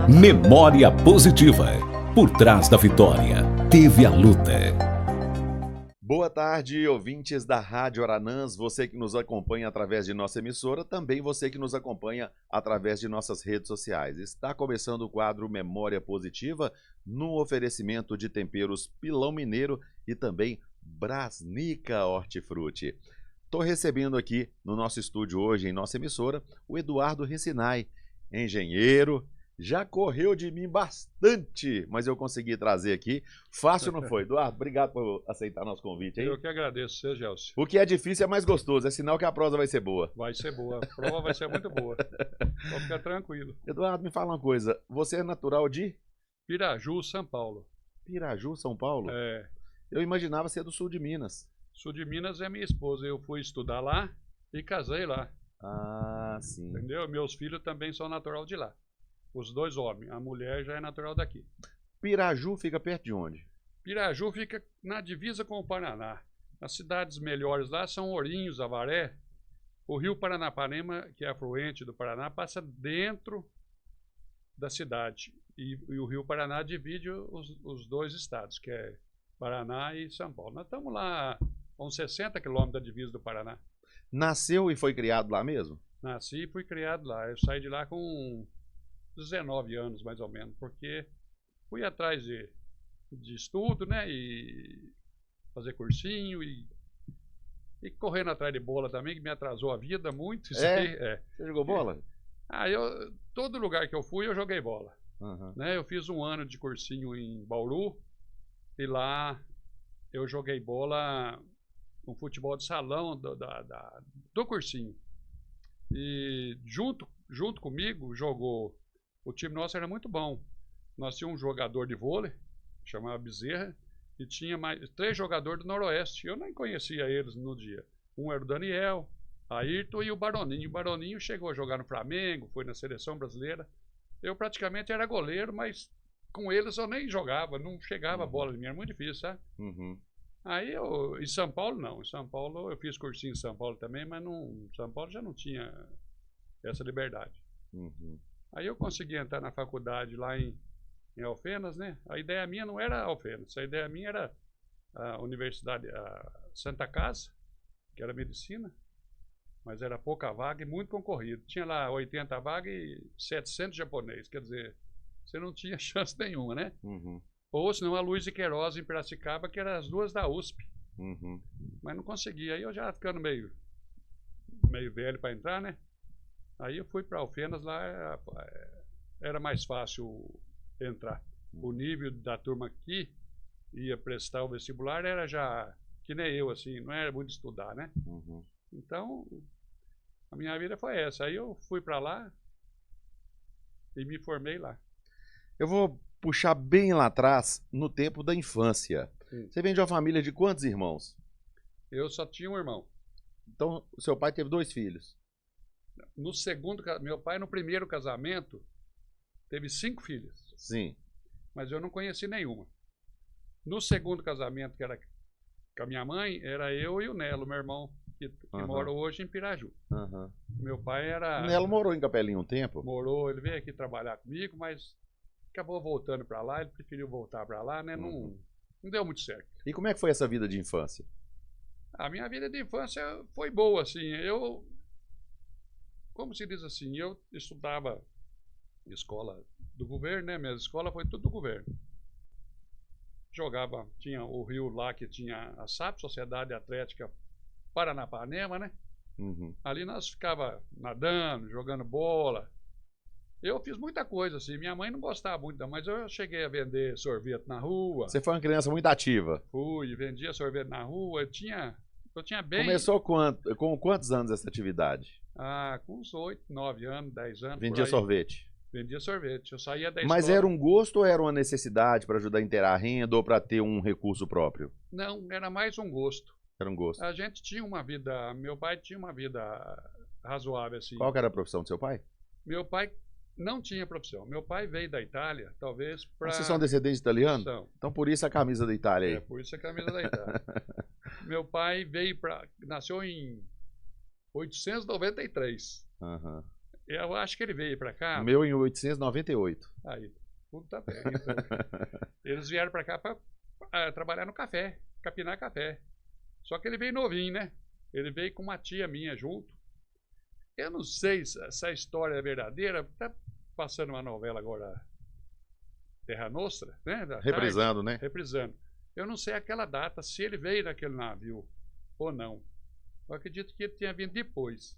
Memória Positiva. Por trás da vitória, teve a luta. Boa tarde, ouvintes da Rádio Aranãs, você que nos acompanha através de nossa emissora, também você que nos acompanha através de nossas redes sociais. Está começando o quadro Memória Positiva, no oferecimento de temperos Pilão Mineiro e também Brasnica Hortifruti. Estou recebendo aqui no nosso estúdio hoje, em nossa emissora, o Eduardo Recinai, engenheiro. Já correu de mim bastante, mas eu consegui trazer aqui. Fácil não foi. Eduardo, obrigado por aceitar nosso convite aí. Eu que agradeço, seu Gelson. O que é difícil é mais gostoso, é sinal que a prosa vai ser boa. Vai ser boa, a prova vai ser muito boa. Pode ficar tranquilo. Eduardo, me fala uma coisa, você é natural de? Piraju, São Paulo. Piraju, São Paulo? É. Eu imaginava ser do sul de Minas. Sul de Minas é minha esposa, eu fui estudar lá e casei lá. Ah, sim. Entendeu? Meus filhos também são natural de lá. Os dois homens, a mulher já é natural daqui. Piraju fica perto de onde? Piraju fica na divisa com o Paraná. As cidades melhores lá são Ourinhos, Avaré. O rio Paranapanema, que é afluente do Paraná, passa dentro da cidade. E o rio Paraná divide os dois estados, que é Paraná e São Paulo. Nós estamos lá a uns 60 quilômetros da divisa do Paraná. Nasceu e foi criado lá mesmo? Nasci e fui criado lá. Eu saí de lá com 19 anos, mais ou menos, porque fui atrás de estudo, né, e fazer cursinho e correndo atrás de bola também, que me atrasou a vida muito. Isso aí, Você jogou bola? Todo lugar que eu fui, eu joguei bola. Uhum. Né, eu fiz um ano de cursinho em Bauru e lá eu joguei bola no futebol de salão do cursinho. E junto comigo jogou. O time nosso era muito bom. Nós tínhamos um jogador de vôlei, chamava Bezerra, e tinha mais 3 jogadores do Noroeste. Eu nem conhecia eles no dia. Um era o Daniel, Ayrton e o Baroninho. O Baroninho chegou a jogar no Flamengo, foi na seleção brasileira. Eu praticamente era goleiro, mas com eles eu nem jogava, não chegava a bola em mim, era muito difícil, sabe? Uhum. Aí em São Paulo não. Em São Paulo eu fiz cursinho em São Paulo também, mas em São Paulo já não tinha essa liberdade. Uhum. Aí eu consegui entrar na faculdade lá em Alfenas, né? A ideia minha não era Alfenas, a ideia minha era a Universidade Santa Casa, que era medicina, mas era pouca vaga e muito concorrido. Tinha lá 80 vagas e 700 japoneses, quer dizer, você não tinha chance nenhuma, né? Uhum. Ou senão a Luiz de Queiroz em Piracicaba, que eram as duas da USP. Uhum. Mas não consegui. Aí eu já ficando meio velho para entrar, né? Aí eu fui para Alfenas, lá era mais fácil entrar. O nível da turma que ia prestar o vestibular era já, que nem eu, assim, não era muito estudar, né? Uhum. Então, a minha vida foi essa. Aí eu fui para lá e me formei lá. Eu vou puxar bem lá atrás, no tempo da infância. Sim. Você vem de uma família de quantos irmãos? Eu só tinha um irmão. Então, o seu pai teve 2 filhos. Meu pai no primeiro casamento teve 5 filhas. Sim. Mas eu não conheci nenhuma. No segundo casamento, que era com a minha mãe, era eu e o Nelo, meu irmão, que mora hoje em Piraju. Uhum. Meu pai era... O Nelo morou em Capelinho um tempo? Morou, ele veio aqui trabalhar comigo, mas acabou voltando para lá, ele preferiu voltar para lá, né? Não deu muito certo. E como é que foi essa vida de infância? A minha vida de infância foi boa, assim. Como se diz assim, eu estudava escola do governo, né? Minha escola foi tudo do governo. Jogava, tinha o rio lá que tinha a SAP, Sociedade Atlética Paranapanema, né? Uhum. Ali nós ficava nadando, jogando bola. Eu fiz muita coisa assim. Minha mãe não gostava muito, mas eu cheguei a vender sorvete na rua. Você foi uma criança muito ativa. Fui, vendia sorvete na rua. Eu tinha bem... Começou com quantos anos essa atividade? Com uns 8, 9 anos, 10 anos. Vendia sorvete? Vendia sorvete. Eu saía da escola. Mas era um gosto ou era uma necessidade para ajudar a inteirar a renda ou para ter um recurso próprio? Não, era mais um gosto. Era um gosto. A gente tinha uma vida... Meu pai tinha uma vida razoável, assim. Qual que era a profissão do seu pai? Meu pai não tinha profissão. Meu pai veio da Itália, talvez para... Vocês são descendentes italianos? São. Então por isso a camisa da Itália aí. É, por isso a camisa da Itália. Meu pai nasceu em 893. Uhum. Eu acho que ele veio para cá. O meu em 1898. Aí, tudo tá bem. Então, eles vieram para cá para trabalhar no café, capinar café. Só que ele veio novinho, né? Ele veio com uma tia minha junto. Eu não sei se essa história é verdadeira. Tá passando uma novela agora, Terra Nostra, né? Reprisando, né? Reprisando. Eu não sei aquela data, se ele veio naquele navio ou não. Eu acredito que ele tenha vindo depois.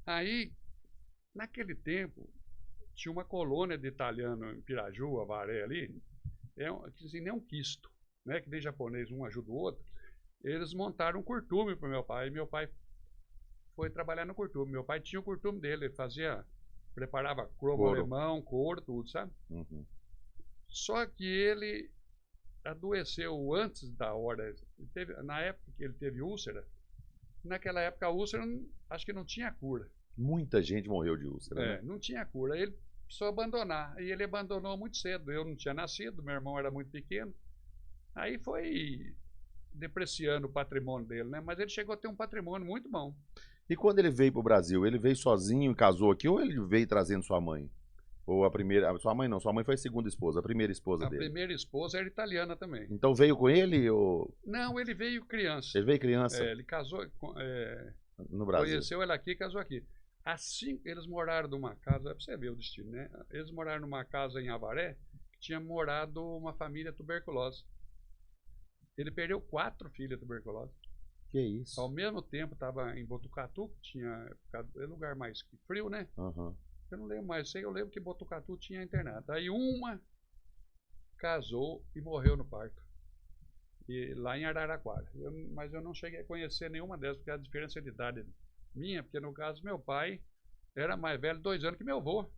Aí, naquele tempo, tinha uma colônia de italiano em Piraju, Avaré ali, assim, nem um quisto, né? Que nem japonês, um ajuda o outro. Eles montaram um curtume para o meu pai, e meu pai foi trabalhar no curtume. Meu pai tinha o curtume dele, ele preparava cromo alemão, couro, tudo, sabe? Uhum. Só que ele adoeceu antes da hora. Na época que ele teve úlcera, naquela época a úlcera acho que não tinha cura. Muita gente morreu de úlcera, né? Não tinha cura. Ele precisou abandonar. E ele abandonou muito cedo. Eu não tinha nascido, meu irmão era muito pequeno. Aí foi depreciando o patrimônio dele, né? Mas ele chegou a ter um patrimônio muito bom. E quando ele veio para o Brasil, ele veio sozinho e casou aqui ou ele veio trazendo sua mãe? Ou a primeira... Sua mãe não, sua mãe foi a segunda esposa, a primeira esposa dele. A primeira esposa era italiana também. Então veio com ele ou... Não, ele veio criança. Ele veio criança? Ele casou... no Brasil. Conheceu ela aqui e casou aqui. Assim, eles moraram numa casa... É pra você ver o destino, né? Eles moraram numa casa em Avaré que tinha morado uma família tuberculosa. Ele perdeu 4 filhas tuberculosas. Que isso? Ao mesmo tempo, estava em Botucatu, que tinha... É lugar mais frio, né? Uhum. Eu não lembro mais, eu lembro que Botucatu tinha internato. Aí uma casou e morreu no parto. E lá em Araraquara. Mas eu não cheguei a conhecer nenhuma delas, porque a diferença de idade minha, porque no caso meu pai era mais velho 2 anos que meu avô.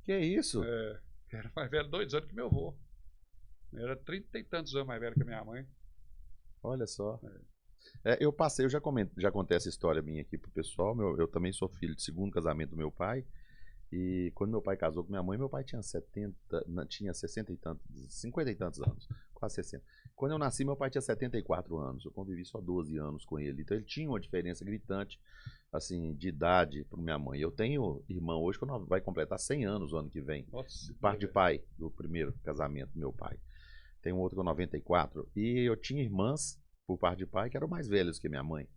Que isso? Era mais velho 2 anos que meu avô. Era 30 e tantos anos mais velho que a minha mãe. Olha só. Eu já contei essa história minha aqui pro pessoal. Eu também sou filho de segundo casamento do meu pai. E quando meu pai casou com minha mãe, meu pai tinha 60 e tantos, 50 e tantos anos, quase 60. Quando eu nasci, meu pai tinha 74 anos, eu convivi só 12 anos com ele. Então ele tinha uma diferença gritante, assim, de idade para minha mãe. Eu tenho irmão hoje que vai completar 100 anos o ano que vem. Nossa, parte de pai, do primeiro casamento do meu pai. Tem um outro com 94. E eu tinha irmãs, por parte de pai, que eram mais velhas que minha mãe.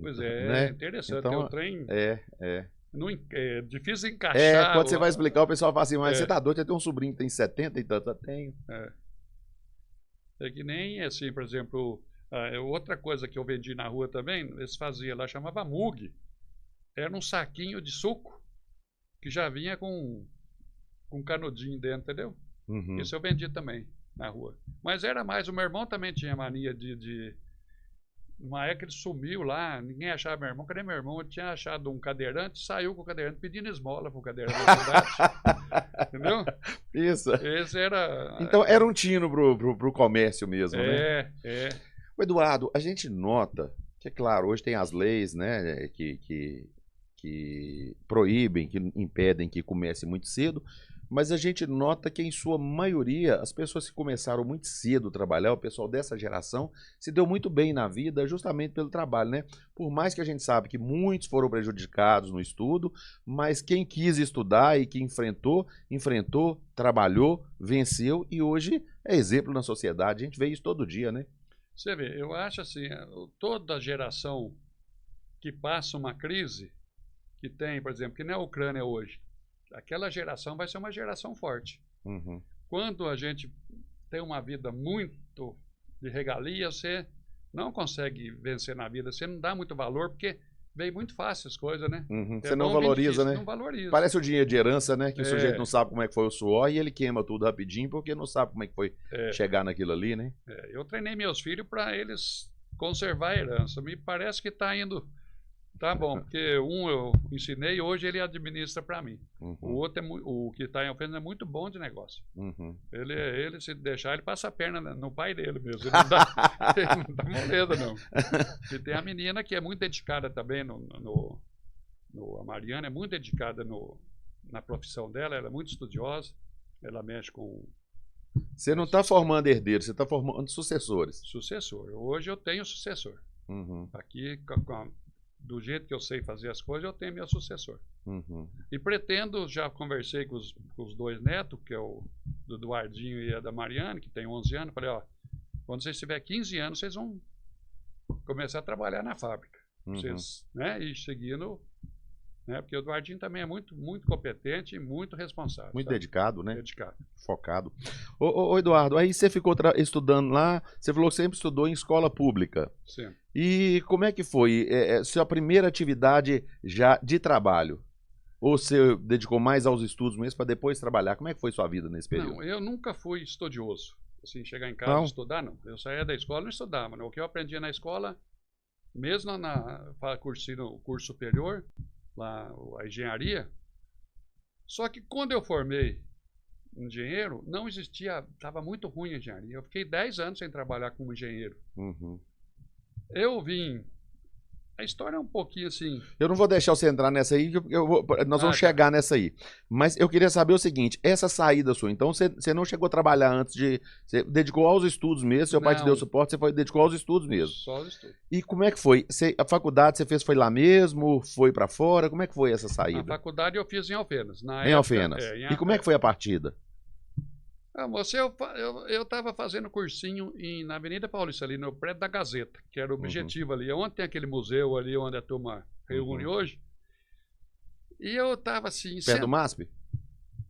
Pois né? Interessante. Então, o trem... É difícil encaixar. Quando você vai explicar, o pessoal fala assim, mas você tá doido, você tem um sobrinho que tem 70 e tanto, eu tenho. É que nem assim, por exemplo, outra coisa que eu vendi na rua também, eles faziam lá, chamava mug. Era um saquinho de suco que já vinha com canudinho dentro, entendeu? Uhum. Isso eu vendi também na rua. Mas era mais, o meu irmão também tinha mania de uma época ele sumiu lá, ninguém achava meu irmão. Cadê meu irmão? Ele tinha achado um cadeirante, saiu com o cadeirante pedindo esmola pro cadeirante da cidade. Entendeu? Isso. Esse era... Então era um tino pro comércio mesmo, né? O Eduardo, a gente nota que, é claro, hoje tem as leis, né, que proíbem, que impedem que comece muito cedo, mas a gente nota que, em sua maioria, as pessoas que começaram muito cedo a trabalhar, o pessoal dessa geração, se deu muito bem na vida justamente pelo trabalho, né? Por mais que a gente sabe que muitos foram prejudicados no estudo, mas quem quis estudar e que enfrentou, trabalhou, venceu e hoje é exemplo na sociedade. A gente vê isso todo dia, né? Você vê, eu acho assim, toda geração que passa uma crise, que tem, por exemplo, que nem a Ucrânia hoje, aquela geração vai ser uma geração forte. Uhum. Quando a gente tem uma vida muito de regalia, você não consegue vencer na vida, você não dá muito valor, porque veio muito fácil as coisas, né? Uhum. Você não valoriza, difícil, né? Não valoriza. Parece o dinheiro de herança, né? Que o sujeito não sabe como é que foi o suor e ele queima tudo rapidinho porque não sabe como é que foi chegar naquilo ali, né? Eu treinei meus filhos para eles conservar a herança. Me parece que está indo... Tá bom, porque eu ensinei e hoje ele administra para mim. Uhum. O outro, o que está em ofensa, é muito bom de negócio. Uhum. Ele, se deixar, ele passa a perna no pai dele mesmo. Ele não dá moleza, não. E tem a menina que é muito dedicada também, a Mariana é muito dedicada na profissão dela, ela é muito estudiosa, ela mexe com... Você não está formando herdeiros, você está formando sucessores. Sucessor. Hoje eu tenho sucessor. Uhum. Aqui do jeito que eu sei fazer as coisas, eu tenho meu sucessor. Uhum. E pretendo, já conversei com os dois netos, que é o do Eduardinho e a da Mariane, que tem 11 anos, falei, ó, quando vocês tiverem 15 anos, vocês vão começar a trabalhar na fábrica. Vocês, né, e seguindo, né, porque o Eduardinho também é muito, muito competente e muito responsável. Muito sabe? dedicado, né? Dedicado. Focado. Ô, Eduardo, aí você ficou estudando lá, você falou que sempre estudou em escola pública. Sim. E como é que foi? Sua primeira atividade já de trabalho? Ou você dedicou mais aos estudos mesmo para depois trabalhar? Como é que foi sua vida nesse período? Não, eu nunca fui estudioso. Assim, chegar em casa e estudar, não. Eu saía da escola e não estudava. Né? O que eu aprendia na escola, mesmo para curso superior, lá, a engenharia, só que quando eu formei engenheiro, não existia, estava muito ruim a engenharia. Eu fiquei 10 anos sem trabalhar como engenheiro. Uhum. Eu vim... A história é um pouquinho assim... Eu não vou deixar você entrar nessa aí, nós vamos chegar nessa aí. Mas eu queria saber o seguinte, essa saída sua, então você não chegou a trabalhar antes de... Você dedicou aos estudos mesmo, seu pai te deu suporte, dedicou aos estudos mesmo. Só aos estudos. E como é que foi? A faculdade você fez, foi lá mesmo? Foi pra fora? Como é que foi essa saída? A faculdade eu fiz em Alfenas. Em Alfenas. E como é que foi a partida? Moça, eu estava fazendo cursinho na Avenida Paulista, ali no prédio da Gazeta, que era o objetivo ali. Onde tem aquele museu ali onde a turma reúne hoje. E eu estava assim... Perto do MASP?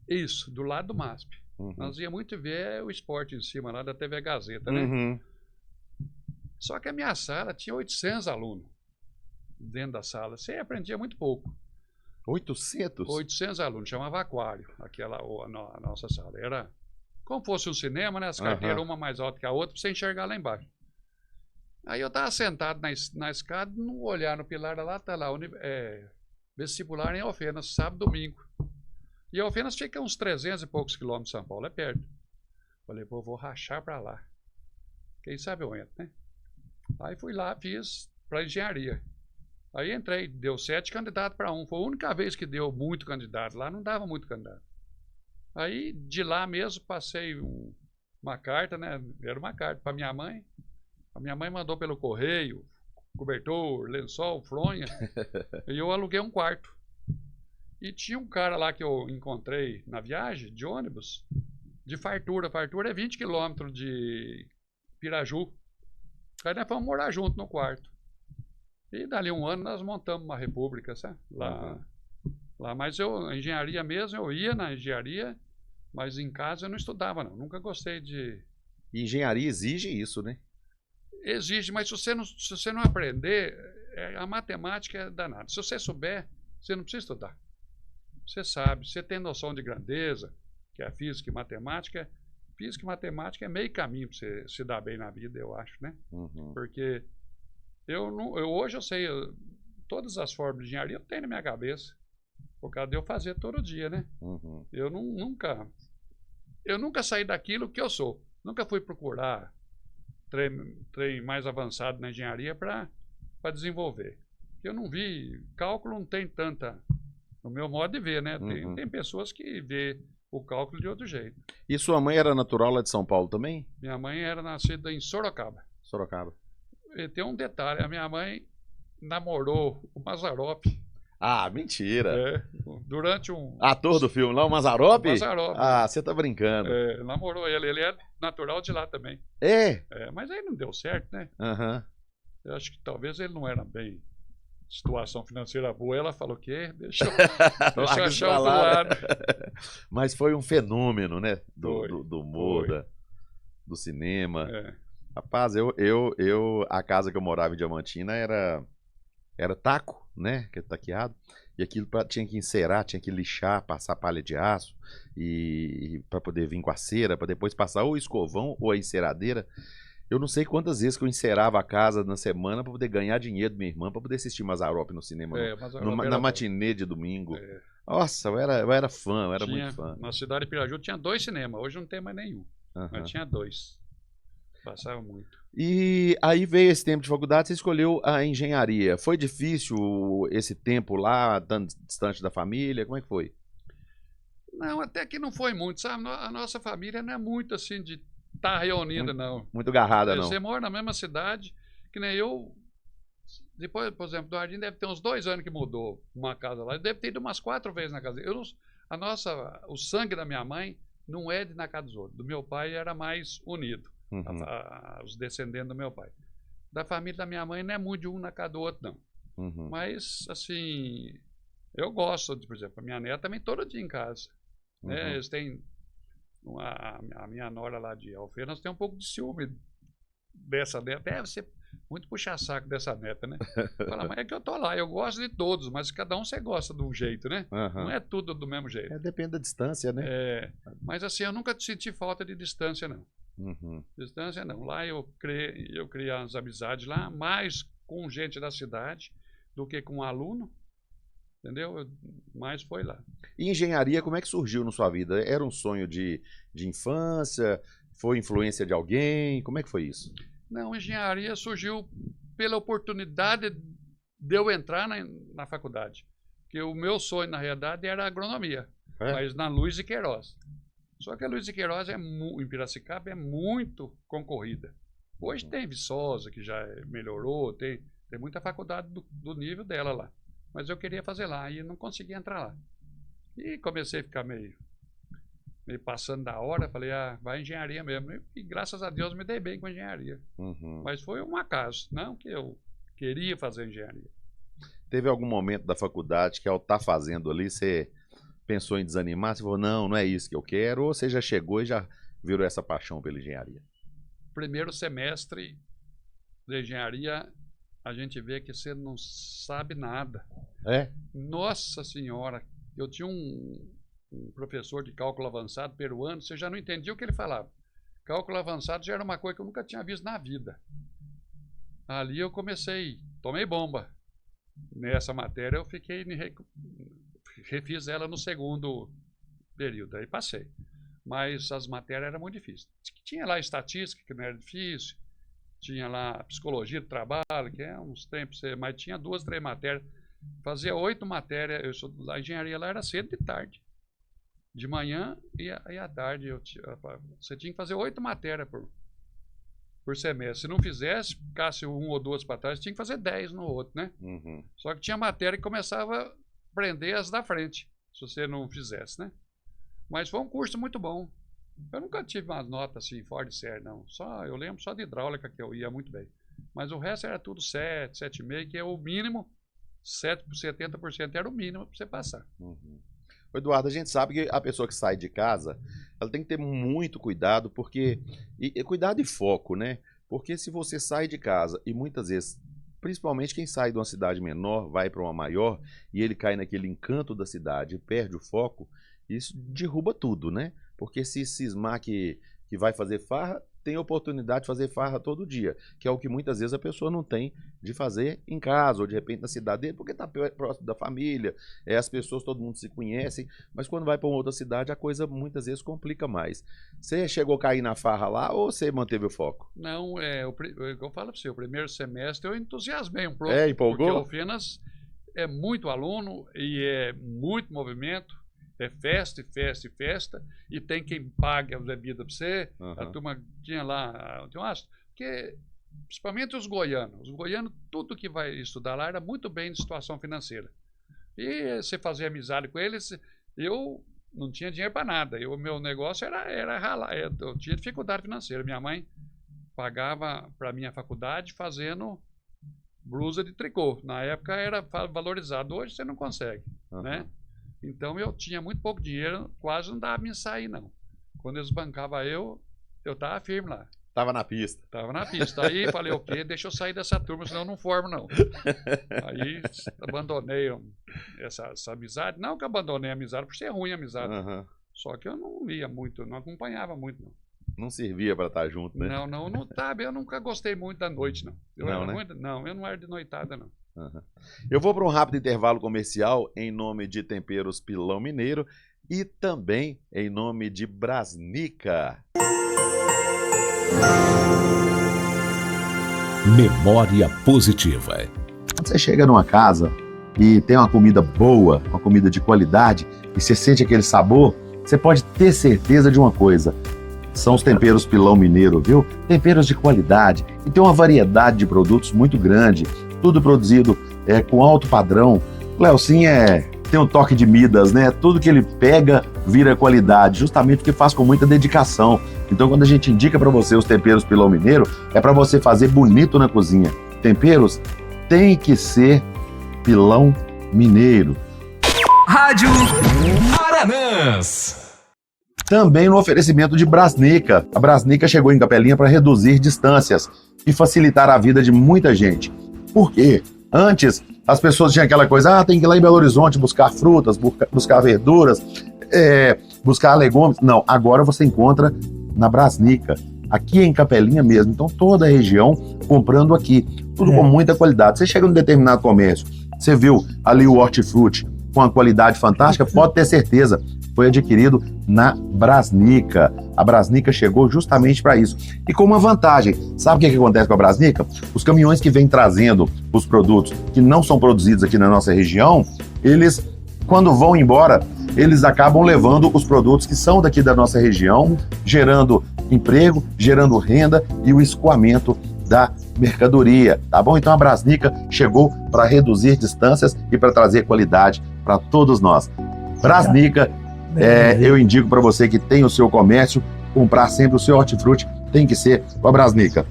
Isso, do lado do MASP. Nós ia muito ver o esporte em cima lá da TV Gazeta, né? Só que a minha sala tinha 800 alunos dentro da sala. Você aprendia muito pouco. 800? 800 alunos, chamava Aquário, a nossa sala. Era... Como fosse um cinema, né? As carteiras, uma mais alta que a outra, pra você enxergar lá embaixo. Aí eu estava sentado na escada, não olhar no pilar lá, tá lá, vestibular em Alfenas, sábado, domingo. E Alfenas fica uns 300 e poucos quilômetros de São Paulo, é perto. Falei, pô, vou rachar para lá. Quem sabe eu entro, né? Aí fui lá, fiz para engenharia. Aí entrei, deu 7 candidatos para um. Foi a única vez que deu muito candidato. Lá não dava muito candidato. Aí, de lá mesmo, passei uma carta, né? Era uma carta para minha mãe. A minha mãe mandou pelo correio, cobertor, lençol, fronha. E eu aluguei um quarto. E tinha um cara lá que eu encontrei na viagem, de ônibus, de Fartura. Fartura é 20 quilômetros de Piraju. Aí nós fomos morar junto no quarto. E dali um ano nós montamos uma república, sabe? Lá, mas a engenharia mesmo, eu ia na engenharia, mas em casa eu não estudava, não. Nunca gostei de... E engenharia exige isso, né? Exige, mas se você não aprender, a matemática é danada. Se você souber, você não precisa estudar. Você sabe, você tem noção de grandeza, que é a física e matemática. Física e matemática é meio caminho para você se dar bem na vida, eu acho, né? Porque hoje eu sei, todas as fórmulas de engenharia eu tenho na minha cabeça. Por causa de eu fazer todo dia, né? Eu nunca saí daquilo que eu sou. Nunca fui procurar trem mais avançado na engenharia para desenvolver. Eu não vi, cálculo não tem tanta, no meu modo de ver, né? Tem pessoas que vê o cálculo de outro jeito. E sua mãe era natural lá de São Paulo também? Minha mãe era nascida em Sorocaba. Sorocaba. E tem um detalhe, a minha mãe namorou o Mazzaropi. Ah, mentira. Durante um... Ator do filme lá, o Mazzaropi? Mazzaropi. Ah, você tá brincando. Namorou ele. Ele é natural de lá também. Mas aí não deu certo, né? Eu acho que talvez ele não era bem... Situação financeira boa. Ela falou que deixa eu achar outro lado. Mas foi um fenômeno, né? Do humor, do cinema. Rapaz, a casa que eu morava em Diamantina era taco, né? Que é taqueado. E aquilo tinha que encerar, tinha que lixar, passar palha de aço e para poder vir com a cera, para depois passar ou o escovão ou a enceradeira. Eu não sei quantas vezes que eu encerava a casa na semana para poder ganhar dinheiro da minha irmã, para poder assistir Mazzaropi no cinema, na matinê de domingo. Nossa, eu era fã, eu era muito fã. Na cidade de Piraju tinha 2 cinemas, hoje não tem mais nenhum. Mas tinha 2. Passava muito. E aí veio esse tempo de faculdade, você escolheu a engenharia. Foi difícil esse tempo lá, tanto distante da família? Como é que foi? Não, até que não foi muito, sabe? A nossa família não é muito assim de estar reunida, não. Muito agarrada, não. Você mora na mesma cidade, que nem eu. Depois, por exemplo, do Jardim deve ter uns 2 anos que mudou uma casa lá. Deve ter ido umas 4 vezes na casa dele. O sangue da minha mãe não é de na casa dos outros. Do meu pai era mais unido. Os descendentes do meu pai. Da família da minha mãe não é muito de um na casa do outro, não. Mas, assim, eu gosto, por exemplo, a minha neta também todo dia em casa. Né? Eles têm, a minha nora lá de Alfenas tem um pouco de ciúme dessa neta. Você muito puxa-saco dessa neta, né? Fala, mas é que eu tô lá, eu gosto de todos, mas cada um você gosta de um jeito, né? Não é tudo do mesmo jeito. Depende da distância, né? Mas assim, eu nunca senti falta de distância, não. Distância não. Lá eu criei as amizades lá, mais com gente da cidade do que com aluno, entendeu? Mas foi lá. E engenharia, como é que surgiu na sua vida? Era um sonho de infância? Foi influência de alguém? Como é que foi isso? Não, engenharia surgiu pela oportunidade de eu entrar na faculdade. Porque o meu sonho, na realidade, era agronomia, mas na Luiz de Queiroz. Só que a Luiz de Queiroz, em Piracicaba, é muito concorrida. Hoje tem Viçosa, que já melhorou, tem muita faculdade do nível dela lá. Mas eu queria fazer lá e não conseguia entrar lá. E comecei a ficar meio passando da hora, falei, vai engenharia mesmo. E graças a Deus me dei bem com a engenharia. Mas foi um acaso, não que eu queria fazer engenharia. Teve algum momento da faculdade que ao estar fazendo ali, você pensou em desanimar? Você falou, não é isso que eu quero? Ou você já chegou e já virou essa paixão pela engenharia? Primeiro semestre de engenharia, a gente vê que você não sabe nada. Nossa Senhora, eu tinha um professor de cálculo avançado peruano, você já não entendia o que ele falava. Cálculo avançado já era uma coisa que eu nunca tinha visto na vida. Ali eu tomei bomba. Nessa matéria eu refiz ela no segundo período, aí passei. Mas as matérias eram muito difíceis. Tinha lá estatística, que não era difícil, tinha lá psicologia do trabalho, que é uns tempos, mas tinha 2, 3 matérias. Fazia 8 matérias, a engenharia lá era cedo e tarde. De manhã e à tarde você tinha que fazer 8 matérias por semestre. Se não fizesse, ficasse 1 ou 2 para trás, tinha que fazer 10 no outro, né? Só que tinha matéria que começava a prender as da frente, se você não fizesse, né? Mas foi um curso muito bom. Eu nunca tive umas notas assim, fora de série, não. Eu lembro só de hidráulica que eu ia muito bem. Mas o resto era tudo 7, 7,5, que é o mínimo, 70% era o mínimo para você passar. Eduardo, a gente sabe que a pessoa que sai de casa, ela tem que ter muito cuidado, cuidado e foco, né? Porque se você sai de casa e muitas vezes, principalmente quem sai de uma cidade menor, vai para uma maior, e ele cai naquele encanto da cidade e perde o foco, isso derruba tudo, né? Porque se cismar que vai fazer farra, tem oportunidade de fazer farra todo dia, que é o que muitas vezes a pessoa não tem de fazer em casa, ou de repente na cidade dele, porque está próximo da família, as pessoas, todo mundo se conhece, mas quando vai para uma outra cidade, a coisa muitas vezes complica mais. Você chegou a cair na farra lá, ou você manteve o foco? Não, eu falo para você, o primeiro semestre eu entusiasmei um pouco, empolgou? Porque o Alfenas é muito aluno e é muito movimento. É festa, e tem quem pague as bebidas para você. A turma tinha lá, porque principalmente os goianos. Os goianos, tudo que vai estudar lá era muito bem de situação financeira. E você fazia amizade com eles, eu não tinha dinheiro para nada. O meu negócio era ralar, eu tinha dificuldade financeira. Minha mãe pagava para a minha faculdade fazendo blusa de tricô. Na época era valorizado, hoje você não consegue, né? Então eu tinha muito pouco dinheiro, quase não dava pra sair, não. Quando eles bancavam eu tava firme lá. Tava na pista. Tava na pista. Aí falei, deixa eu sair dessa turma, senão eu não formo, não. Aí abandonei essa amizade. Não que eu abandonei a amizade, por ser ruim a amizade. Só que eu não lia muito, não acompanhava muito, não. Não servia para estar junto, né? Não sabe, eu nunca gostei muito da noite, não. Eu não era de noitada, não. Eu vou para um rápido intervalo comercial em nome de Temperos Pilão Mineiro e também em nome de Brasnica. Memória positiva. Quando você chega numa casa e tem uma comida boa, uma comida de qualidade, e você sente aquele sabor, você pode ter certeza de uma coisa: são os Temperos Pilão Mineiro, viu? Temperos de qualidade e tem uma variedade de produtos muito grande. tudo produzido com alto padrão. O Lelcim tem um toque de Midas, né? Tudo que ele pega vira qualidade, justamente porque faz com muita dedicação. Então, quando a gente indica para você os temperos Pilão Mineiro, é para você fazer bonito na cozinha. Temperos tem que ser Pilão Mineiro. Rádio Aranãs. Também no oferecimento de Brasnica. A Brasnica chegou em Capelinha para reduzir distâncias e facilitar a vida de muita gente. Por quê? Antes, as pessoas tinham aquela coisa, tem que ir lá em Belo Horizonte buscar frutas, buscar verduras, buscar legumes. Não, agora você encontra na Brasnica, aqui em Capelinha mesmo. Então, toda a região comprando aqui, tudo com muita qualidade. Você chega num determinado comércio, você viu ali o hortifruti com uma qualidade fantástica, pode ter certeza, foi adquirido na Brasnica. A Brasnica chegou justamente para isso. E com uma vantagem, sabe o que acontece com a Brasnica? Os caminhões que vêm trazendo os produtos que não são produzidos aqui na nossa região, eles, quando vão embora, eles acabam levando os produtos que são daqui da nossa região, gerando emprego, gerando renda e o escoamento da mercadoria, tá bom? Então a Brasnica chegou para reduzir distâncias e para trazer qualidade para todos nós. Brasnica, eu indico para você que tem o seu comércio, comprar sempre o seu hortifruti, tem que ser com a Brasnica.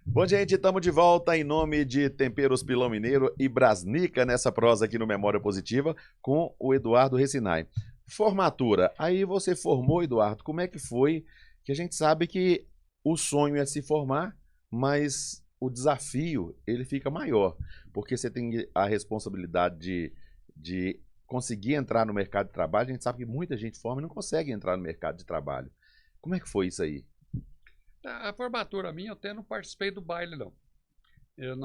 Bom, gente, estamos de volta em nome de Temperos Pilão Mineiro e Brasnica nessa prosa aqui no Memória Positiva com o Eduardo Recinai. Formatura. Aí você formou, Eduardo, como é que foi? Que a gente sabe que o sonho é se formar, mas o desafio ele fica maior, porque você tem a responsabilidade de conseguir entrar no mercado de trabalho. A gente sabe que muita gente forma e não consegue entrar no mercado de trabalho. Como é que foi isso aí? A formatura minha, eu até não participei do baile, não. Eu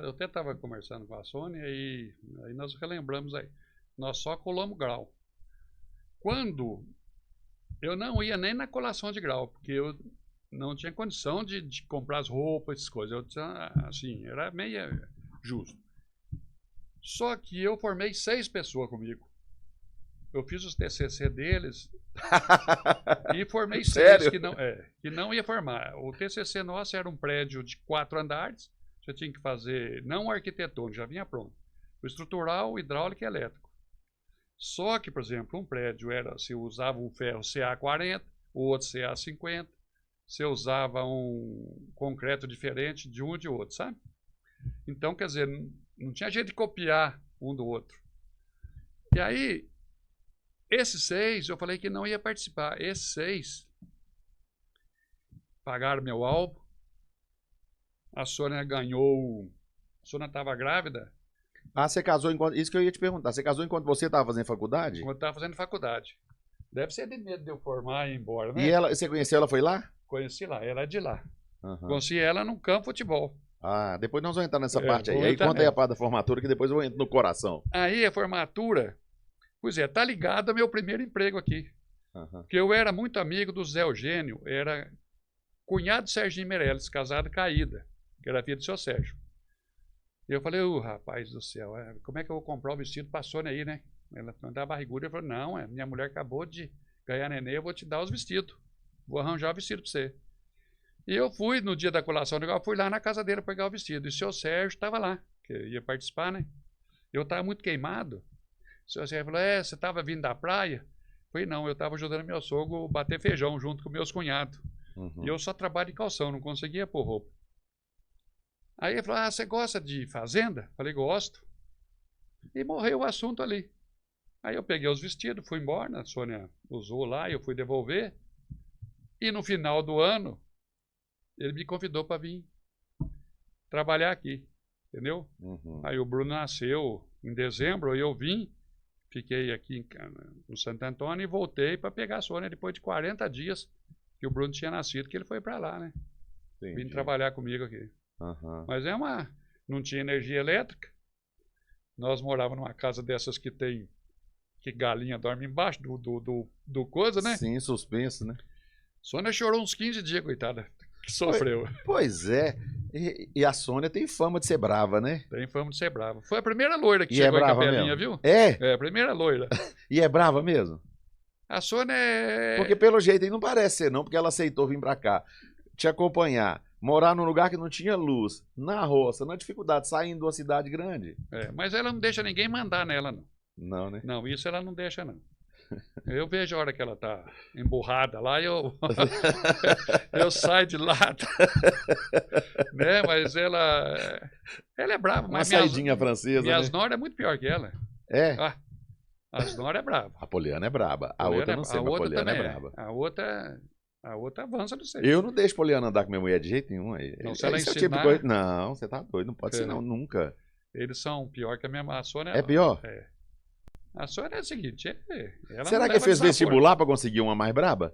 até estava conversando com a Sônia e aí nós relembramos aí. Nós só colamos grau. Quando eu não ia nem na colação de grau, porque eu não tinha condição de comprar as roupas, essas coisas. Eu tinha, assim, era meio justo. Só que eu formei 6 pessoas comigo. Eu fiz os TCC deles e formei 6 que não ia formar. O TCC nosso era um prédio de 4 andares. Você tinha que fazer, não o arquitetônico, já vinha pronto. O estrutural, o hidráulico e elétrico. Só que, por exemplo, um prédio se usava um ferro CA40, o outro CA50, você usava um concreto diferente de um e de outro, sabe? Então, quer dizer, não tinha jeito de copiar um do outro. E aí, esses 6, eu falei que não ia participar. Esses 6 pagaram meu álbum. A Sônia ganhou. A Sônia estava grávida. Ah, você casou enquanto. Isso que eu ia te perguntar. Você casou enquanto você estava fazendo faculdade? Enquanto estava fazendo faculdade. Deve ser de medo de eu formar e ir embora, né? E você conheceu ela, foi lá? Conheci lá, ela é de lá. Uhum. Conheci ela num campo de futebol. Ah, depois nós vamos entrar nessa parte aí. Aí conta aí a parte da formatura que depois eu entro no coração. Aí a formatura, pois é, tá ligado ao meu primeiro emprego aqui. Uhum. Porque eu era muito amigo do Zé Eugênio, era cunhado de Serginho Meirelles, casado com a Ida, que era filha do seu Sérgio. E eu falei, rapaz do céu, como é que eu vou comprar o vestido pra Sônia aí, né? Ela mandava barriguda, eu falei, não, minha mulher acabou de ganhar neném, eu vou te dar os vestidos. Vou arranjar o vestido pra você. E eu fui, no dia da colação, eu fui lá na casa dele pegar o vestido. E o seu Sérgio estava lá, que ia participar, né? Eu estava muito queimado. O seu Sérgio falou, você estava vindo da praia? Eu falei, não, eu estava ajudando meu sogro a bater feijão junto com meus cunhados. Uhum. E eu só trabalho de calção, não conseguia pôr roupa. Aí ele falou, você gosta de fazenda? Eu falei, gosto. E morreu o assunto ali. Aí eu peguei os vestidos, fui embora, a Sônia usou lá, eu fui devolver. E no final do ano, ele me convidou para vir trabalhar aqui, entendeu? Uhum. Aí o Bruno nasceu em dezembro, eu vim, fiquei aqui no Santo Antônio e voltei para pegar a Sônia depois de 40 dias que o Bruno tinha nascido, que ele foi para lá, né? Entendi. Vim trabalhar comigo aqui. Uhum. Mas não tinha energia elétrica. Nós morávamos numa casa dessas que galinha dorme embaixo do coisa, né? Sim, suspenso, né? Sônia chorou uns 15 dias, coitada, que sofreu. Pois é. E a Sônia tem fama de ser brava, né? Tem fama de ser brava. Foi a primeira loira que chegou em Capelinha, viu? É? É, a primeira loira. E é brava mesmo? A Sônia é... Porque pelo jeito aí não parece ser não, porque ela aceitou vir pra cá, te acompanhar, morar num lugar que não tinha luz, na roça, na dificuldade, saindo de uma cidade grande. Mas ela não deixa ninguém mandar nela, não. Não, né? Não, isso ela não deixa, não. Eu vejo a hora que ela tá emburrada lá, eu saio de lá, né? Mas ela é brava. Uma Mas saidinha francesa, minhas né? noras é muito pior que ela. É, Ah, as noras é brava. a Poliana é braba, a outra não sei, mas a Poliana é braba. A outra avança, não sei. Eu não deixo Poliana andar com minha mulher de jeito nenhum. Não, se ela Esse é o ensinar- tipo de coisa... Não, você tá doido, não pode ser É. não, nunca. Eles são pior que a minha. A Sônia É pior? A Sônia é o seguinte, ela Será não que leva fez desaforo. vestibular pra conseguir uma mais braba?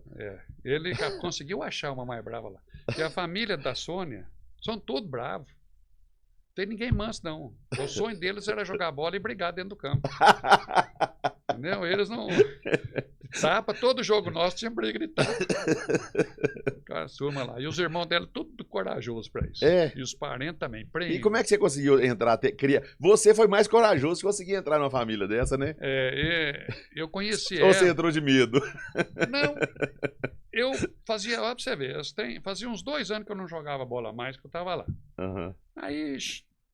Ele conseguiu achar uma mais brava lá. Porque a família da Sônia são todos bravos. Não tem ninguém manso, não. O sonho deles era jogar bola e brigar dentro do campo. Entendeu? Eles não... Tapa, todo jogo nosso tinha briga de tapa. Com a turma lá. E os irmãos dela, tudo corajoso pra isso. É. E os parentes também. E como é que você conseguiu entrar? Você foi mais corajoso que conseguir entrar numa família dessa, né? Eu conheci Ou ela. você entrou de medo? Não, eu fazia, ó, pra você ver, fazia uns 2 anos que eu não jogava bola mais, que eu tava lá. Aham. Aí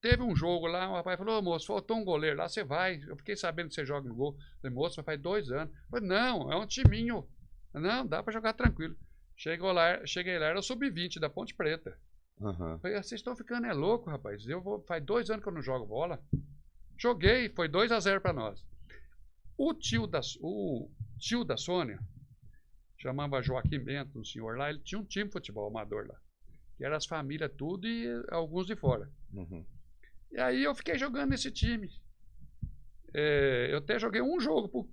teve um jogo lá, o rapaz falou, ô moço, faltou um goleiro lá, você vai. Eu fiquei sabendo que você joga no gol. Eu falei, moço, faz 2 anos. Eu falei, não, é um timinho. Não, dá pra jogar tranquilo. Cheguei lá, era o sub-20 da Ponte Preta. Aham. Eu falei, vocês estão ficando louco, rapaz. Faz 2 anos que eu não jogo bola. Joguei, foi 2-0 pra nós. O tio da Sônia, chamava Joaquim Bento, um senhor lá, ele tinha um time de futebol amador lá. Que era as famílias tudo e alguns de fora. Uhum. E aí eu fiquei jogando nesse time. Eu até joguei um jogo pro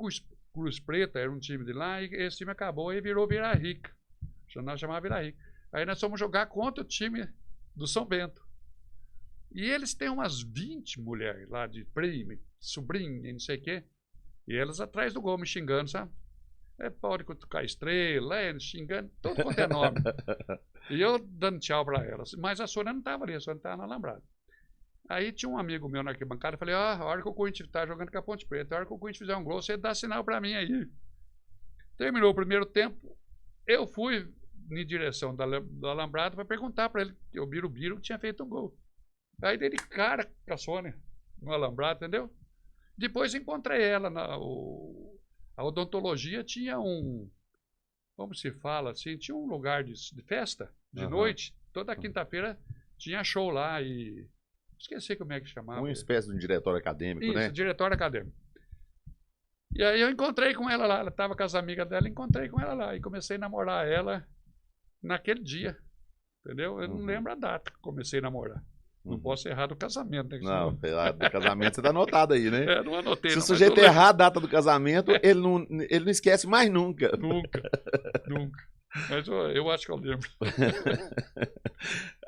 Cruz Preta, era um time de lá, e esse time acabou e virou Vila Rica. Nós chamava Vila Rica. Aí nós fomos jogar contra o time do São Bento. E eles têm umas 20 mulheres lá de prima, sobrinha, não sei o quê. E elas atrás do gol me xingando, sabe? Pode cutucar estrela, xingando, todo quanto é nome. E eu dando tchau pra elas. Mas a Sônia não estava ali, a Sônia estava na Alambrada. Aí tinha um amigo meu na arquibancada, eu falei, a hora que o Corinthians tá jogando com a Ponte Preta, a hora que o Corinthians fizer um gol, você dá sinal pra mim aí. Terminou o primeiro tempo, eu fui em direção do Alambrado para perguntar pra ele, que o Birubiru tinha feito um gol. Aí dei de cara com a Sônia, no Alambrado, entendeu? Depois encontrei ela, a odontologia tinha como se fala assim, tinha um lugar de festa, de noite, toda quinta-feira tinha show lá e... Esqueci como é que chamava. Uma espécie de um diretório acadêmico, Isso, né? diretório acadêmico. E aí eu encontrei com ela lá, ela estava com as amigas dela, encontrei com ela lá e comecei a namorar ela naquele dia, entendeu? Eu não lembro a data que comecei a namorar. Não posso errar do casamento, né? Não, do casamento você tá anotado aí, né? Não anotei. Se o não, sujeito errar a data do casamento, ele não esquece mais nunca. Nunca. Mas eu acho que eu lembro.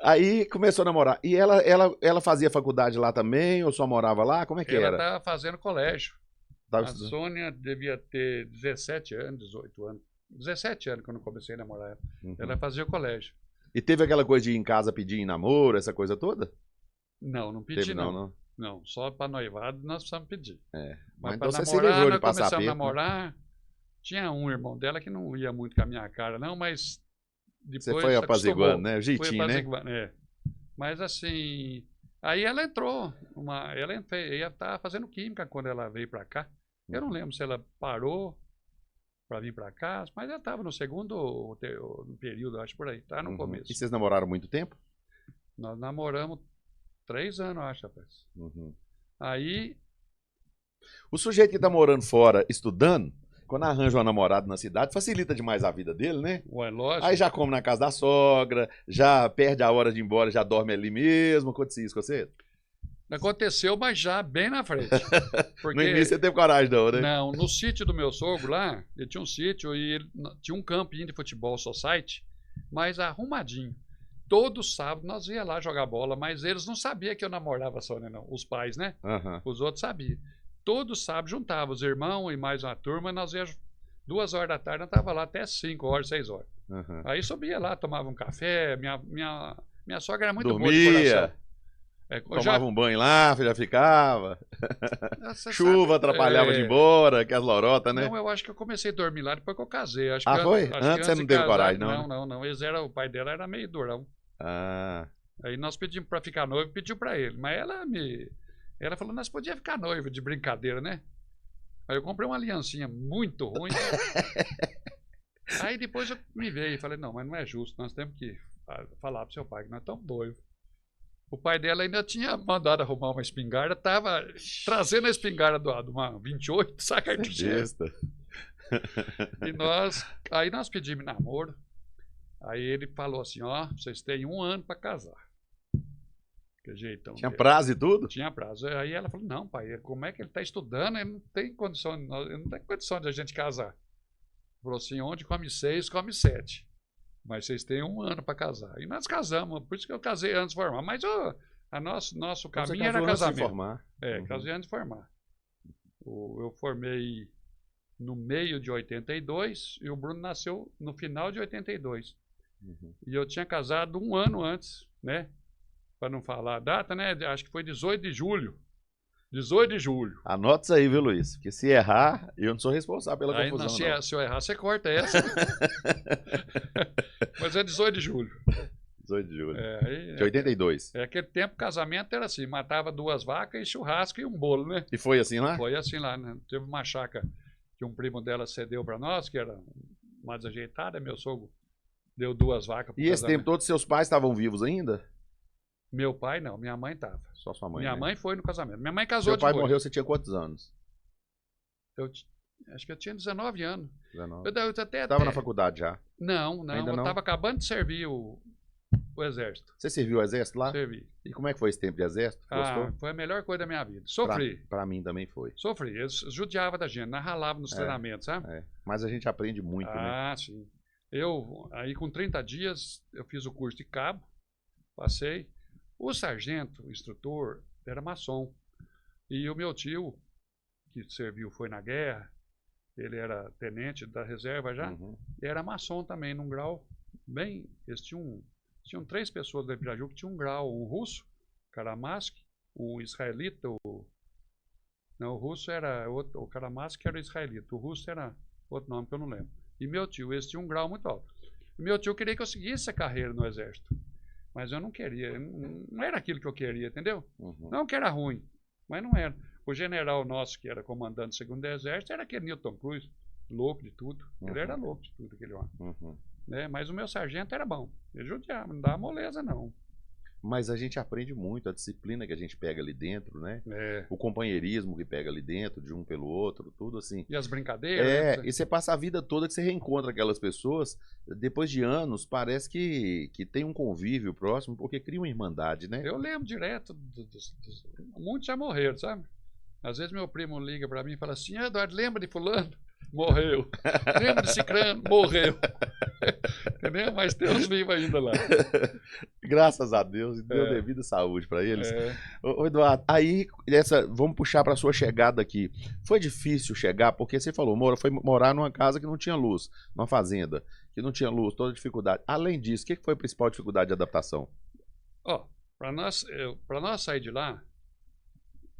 Aí começou a namorar. E ela fazia faculdade lá também, ou só morava lá? Como é que Ela era? estava fazendo colégio. Tava A Sônia devia ter 17 anos, 18 anos. 17 anos quando eu comecei a namorar ela. Ela fazia colégio. E teve aquela coisa de ir em casa pedir em namoro, essa coisa toda? Não pedi Teve, não. Não, só para noivado nós precisamos pedir. Mas para então você se namorar, livrou de nós passar começamos a aperto, né? namorar. Tinha um irmão dela que não ia muito com a minha cara, não, mas depois Você foi apaziguando, né? O jeitinho, né? Mas assim, aí ela entrou, ela estava fazendo química quando ela veio para cá. Eu não lembro se ela parou para vir para cá, mas ela estava no segundo período, acho por aí, tá no começo. E vocês namoraram muito tempo? Nós namoramos 3 anos, acho, rapaz. Aí... O sujeito que tá morando fora, estudando, quando arranja uma namorada na cidade, facilita demais a vida dele, né? Ué, lógico. Aí já come na casa da sogra, já perde a hora de ir embora, já dorme ali mesmo. Aconteceu isso com você? Aconteceu, mas já bem na frente. Porque... No início você teve coragem não, né? Não, no sítio do meu sogro lá, ele tinha um sítio e ele tinha um campinho de futebol society, mas arrumadinho. Todo sábado nós ia lá jogar bola, mas eles não sabiam que eu namorava a Sônia, não. Os pais, né? Os outros sabiam. Todo sábado juntava os irmãos e mais uma turma, nós ia 2 horas da tarde, nós tava lá até 5 horas, 6 horas. Aí subia lá, tomava um café, minha sogra era muito boa de coração. Tomava um banho lá, já ficava. Você Chuva sabe, atrapalhava de ir embora, que as lorotas, né? Não, eu acho que eu comecei a dormir lá depois que eu casei. Acho Ah, que foi? acho que Antes você não de teve casar, coragem, não, né? Não. O pai dela era meio durão. Ah, Aí nós pedimos pra ficar noivo, pediu pra ele. Mas ela falou, nós podíamos ficar noivo de brincadeira, né? Aí eu comprei uma aliancinha muito ruim. Aí depois eu me veio e falei, não, mas não é justo, nós temos que falar pro seu pai que nós estamos noivos. O pai dela ainda tinha mandado arrumar uma espingarda, tava trazendo a espingarda de uma 28, saca de besta. E aí nós pedimos namoro. Aí ele falou assim, ó, vocês têm 1 ano para casar. Que jeitão. Tinha prazo e tudo? Tinha prazo. Aí ela falou, não, pai, como é que ele está estudando? Ele não tem condição de a gente casar. Ele falou assim, onde come 6, come 7. Mas vocês têm 1 ano para casar. E nós casamos, por isso que eu casei antes de formar. Mas nosso caminho era casamento. Antes de formar. Casei antes de formar. Eu formei no meio de 82 e o Bruno nasceu no final de 82. E eu tinha casado 1 ano antes, né? Para não falar a data, né? Acho que foi 18 de julho. 18 de julho. Anota isso aí, viu, Luiz? Porque se errar, eu não sou responsável pela confusão, não. Se eu errar, você corta essa. Mas é 18 de julho. 18 de julho. De 82. Aquele tempo, casamento era assim, matava 2 vacas e churrasco e um bolo, né? E foi assim lá? Foi assim lá, né? Teve uma chácara que um primo dela cedeu para nós, que era uma desajeitada, meu sogro deu 2 vacas pro E esse tempo todo seus pais estavam vivos ainda? Meu pai não, minha mãe estava. Só sua mãe? Minha mãe foi no casamento. Minha mãe casou depois. Seu pai depois. morreu, você tinha quantos anos? Acho que eu tinha 19 anos. 19. Eu Estava na faculdade já? Não. Ainda Eu não? estava acabando de servir o exército. Você serviu o exército lá? Servi. E como é que foi esse tempo de exército? Gostou? Foi a melhor coisa da minha vida. Sofri. Pra mim também foi. Sofri. Eles judiavam da gente, nós ralávamos nos treinamentos, sabe? Mas a gente aprende muito, né? Sim. Aí com 30 dias, eu fiz o curso de cabo, passei. O sargento, o instrutor, era maçom. E o meu tio, que serviu, foi na guerra, ele era tenente da reserva já, e era maçom também, num grau bem... Eles tinham 3 pessoas da Piraju que tinham um grau, um russo, Karamask, um israelita, o russo era outro, o Karamask era israelita, o russo era outro nome que eu não lembro. E meu tio, esse tinha um grau muito alto. E meu tio queria que eu seguisse a carreira no exército. Mas eu não queria, não era aquilo que eu queria, entendeu? Não que era ruim, mas não era. O general nosso, que era comandante do 2º Exército, era aquele Newton Cruz, louco de tudo. Ele era louco de tudo, aquele homem. Né? Mas o meu sargento era bom. Ele judiava, não dava moleza, não. Mas a gente aprende muito, a disciplina que a gente pega ali dentro, né? O companheirismo que pega ali dentro, de um pelo outro, tudo assim. E as brincadeiras. Né? E você passa a vida toda que você reencontra aquelas pessoas, depois de anos, parece que tem um convívio próximo, porque cria uma irmandade, né? Eu lembro direto, muitos já morreram, sabe? Às vezes meu primo liga pra mim e fala assim, Eduardo, lembra de fulano? Morreu. Lembra de ciclano? Morreu. Entendeu? Mas tem uns vivos ainda lá. Graças a Deus, e deu devida saúde para eles. Ô, Eduardo, aí vamos puxar para sua chegada aqui. Foi difícil chegar, porque você falou, foi morar numa casa que não tinha luz, numa fazenda, que não tinha luz, toda dificuldade. Além disso, o que foi a principal dificuldade de adaptação? Para nós sair de lá,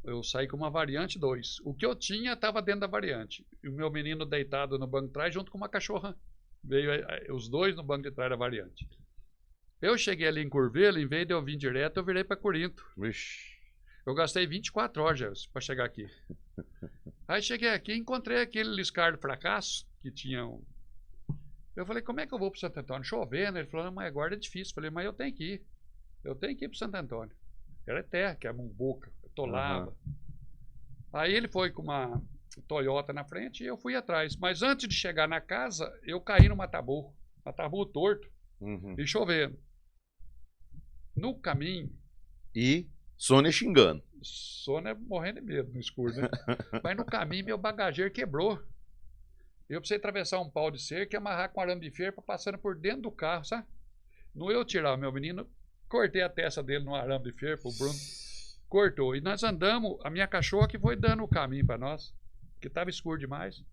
eu saí com uma variante 2. O que eu tinha estava dentro da variante. E o meu menino deitado no banco de trás junto com uma cachorra. Veio os 2 no banco de trás da variante. Eu cheguei ali em Curvelo, em vez de eu vir direto, eu virei para Corinto. Vixe. Eu gastei 24 horas para chegar aqui. Aí cheguei aqui e encontrei aquele Liscardo Fracasso que tinha Eu falei, como é que eu vou para Santo Antônio? Chovendo. Ele falou, mas agora é difícil. Eu falei, mas eu tenho que ir. Eu tenho que ir para Santo Antônio. Era terra, que é Mumbuca. Tolava. Aí ele foi com uma Toyota na frente e eu fui atrás. Mas antes de chegar na casa, eu caí no mataburro torto e chovendo. No caminho. E Sônia xingando. Sônia morrendo de medo no escuro, né? Mas no caminho meu bagageiro quebrou. Eu precisei atravessar um pau de cerca e amarrar com arame de ferro para passando por dentro do carro, sabe? No eu tirar o meu menino, cortei a testa dele no arame de ferro pro Bruno. Cortou. E nós andamos, a minha cachorra que foi dando o caminho para nós, que estava escuro demais.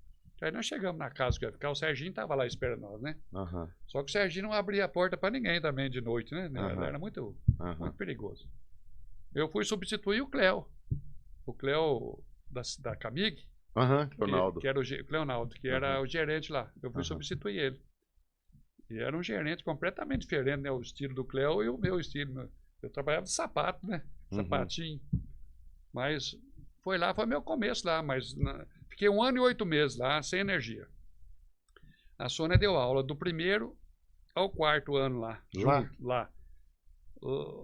Aí nós chegamos na casa que ia ficar, o Serginho estava lá esperando nós, né? Só que o Serginho não abria a porta para ninguém também de noite, né? Era muito perigoso. eu fui substituir o Cléo. O Cléo da Camig, Leonardo. que era o Leonardo, que era o gerente lá. Eu fui substituir ele. E era um gerente completamente diferente, né? O estilo do Cléo e o meu estilo. Eu trabalhava de sapato, né? Sapatinho. Mas foi meu começo lá, mas fiquei 1 ano e 8 meses lá, sem energia. A Sônia deu aula do 1º ao 4º ano lá. Lá.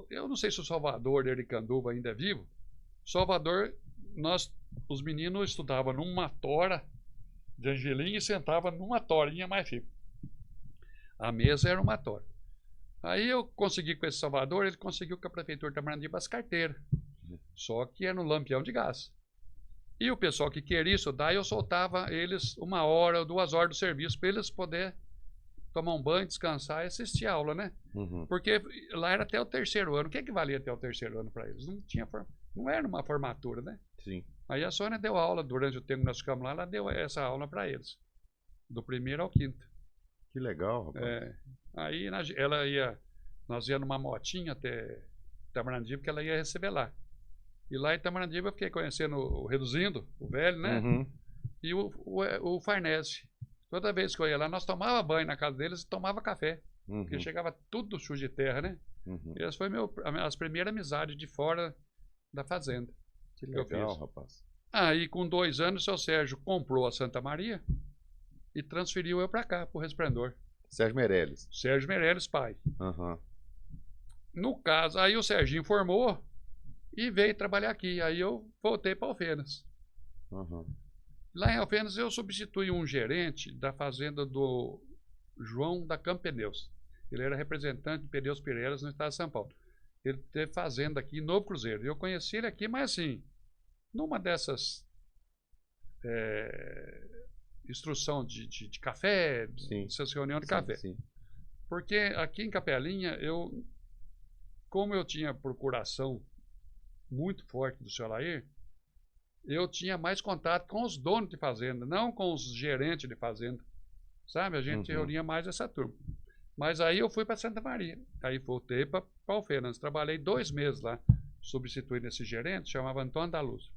Eu não sei se o Salvador de Aricanduva ainda é vivo. Salvador, os meninos estudavam numa tora de Angelim e sentavam numa torinha mais firme. A mesa era uma tora. Aí eu consegui com esse Salvador, ele conseguiu com a prefeitura de Tamandiba as carteiras. Só que era no lampião de gás. E o pessoal que queria estudar, eu soltava eles 1 hora ou 2 horas do serviço para eles poderem tomar um banho, descansar e assistir a aula, né? Porque lá era até o 3º ano. O que é que valia até o 3º ano para eles? Não era uma formatura, né? Sim. Aí a Sônia deu aula durante o tempo que nós ficamos lá, ela deu essa aula para eles. Do 1º ao 5º. Que legal, rapaz. Aí nós ia numa motinha até Tamandiba, porque ela ia receber lá. E lá em Tamandiba eu fiquei conhecendo o Reduzindo, o velho, né? E o Farnese. Toda vez que eu ia lá, nós tomava banho na casa deles e tomava café. Porque chegava tudo sujo de terra, né? E essa foi as primeiras amizades de fora da fazenda. Que legal, rapaz. Aí, com 2 anos, o seu Sérgio comprou a Santa Maria e transferiu eu para cá, para o Resplendor. Sérgio Meirelles. Sérgio Meirelles, pai. No caso, aí o Serginho formou e veio trabalhar aqui. Aí eu voltei para Alfenas. Lá em Alfenas eu substituí um gerente da fazenda do João da Campeneus. Ele era representante de Pneus Pirellas no estado de São Paulo. Ele teve fazenda aqui em Novo Cruzeiro. Eu conheci ele aqui, mas assim, numa dessas instrução de café, dessas reuniões de café. Porque aqui em Capelinha, como eu tinha procuração muito forte do seu Lair, eu tinha mais contato com os donos de fazenda, não com os gerentes de fazenda. Sabe? A gente reunia mais essa turma. Mas aí eu fui para Santa Maria. Aí voltei para Alfenas. Trabalhei 2 meses lá, substituindo esse gerente, chamava Antônio da Luz.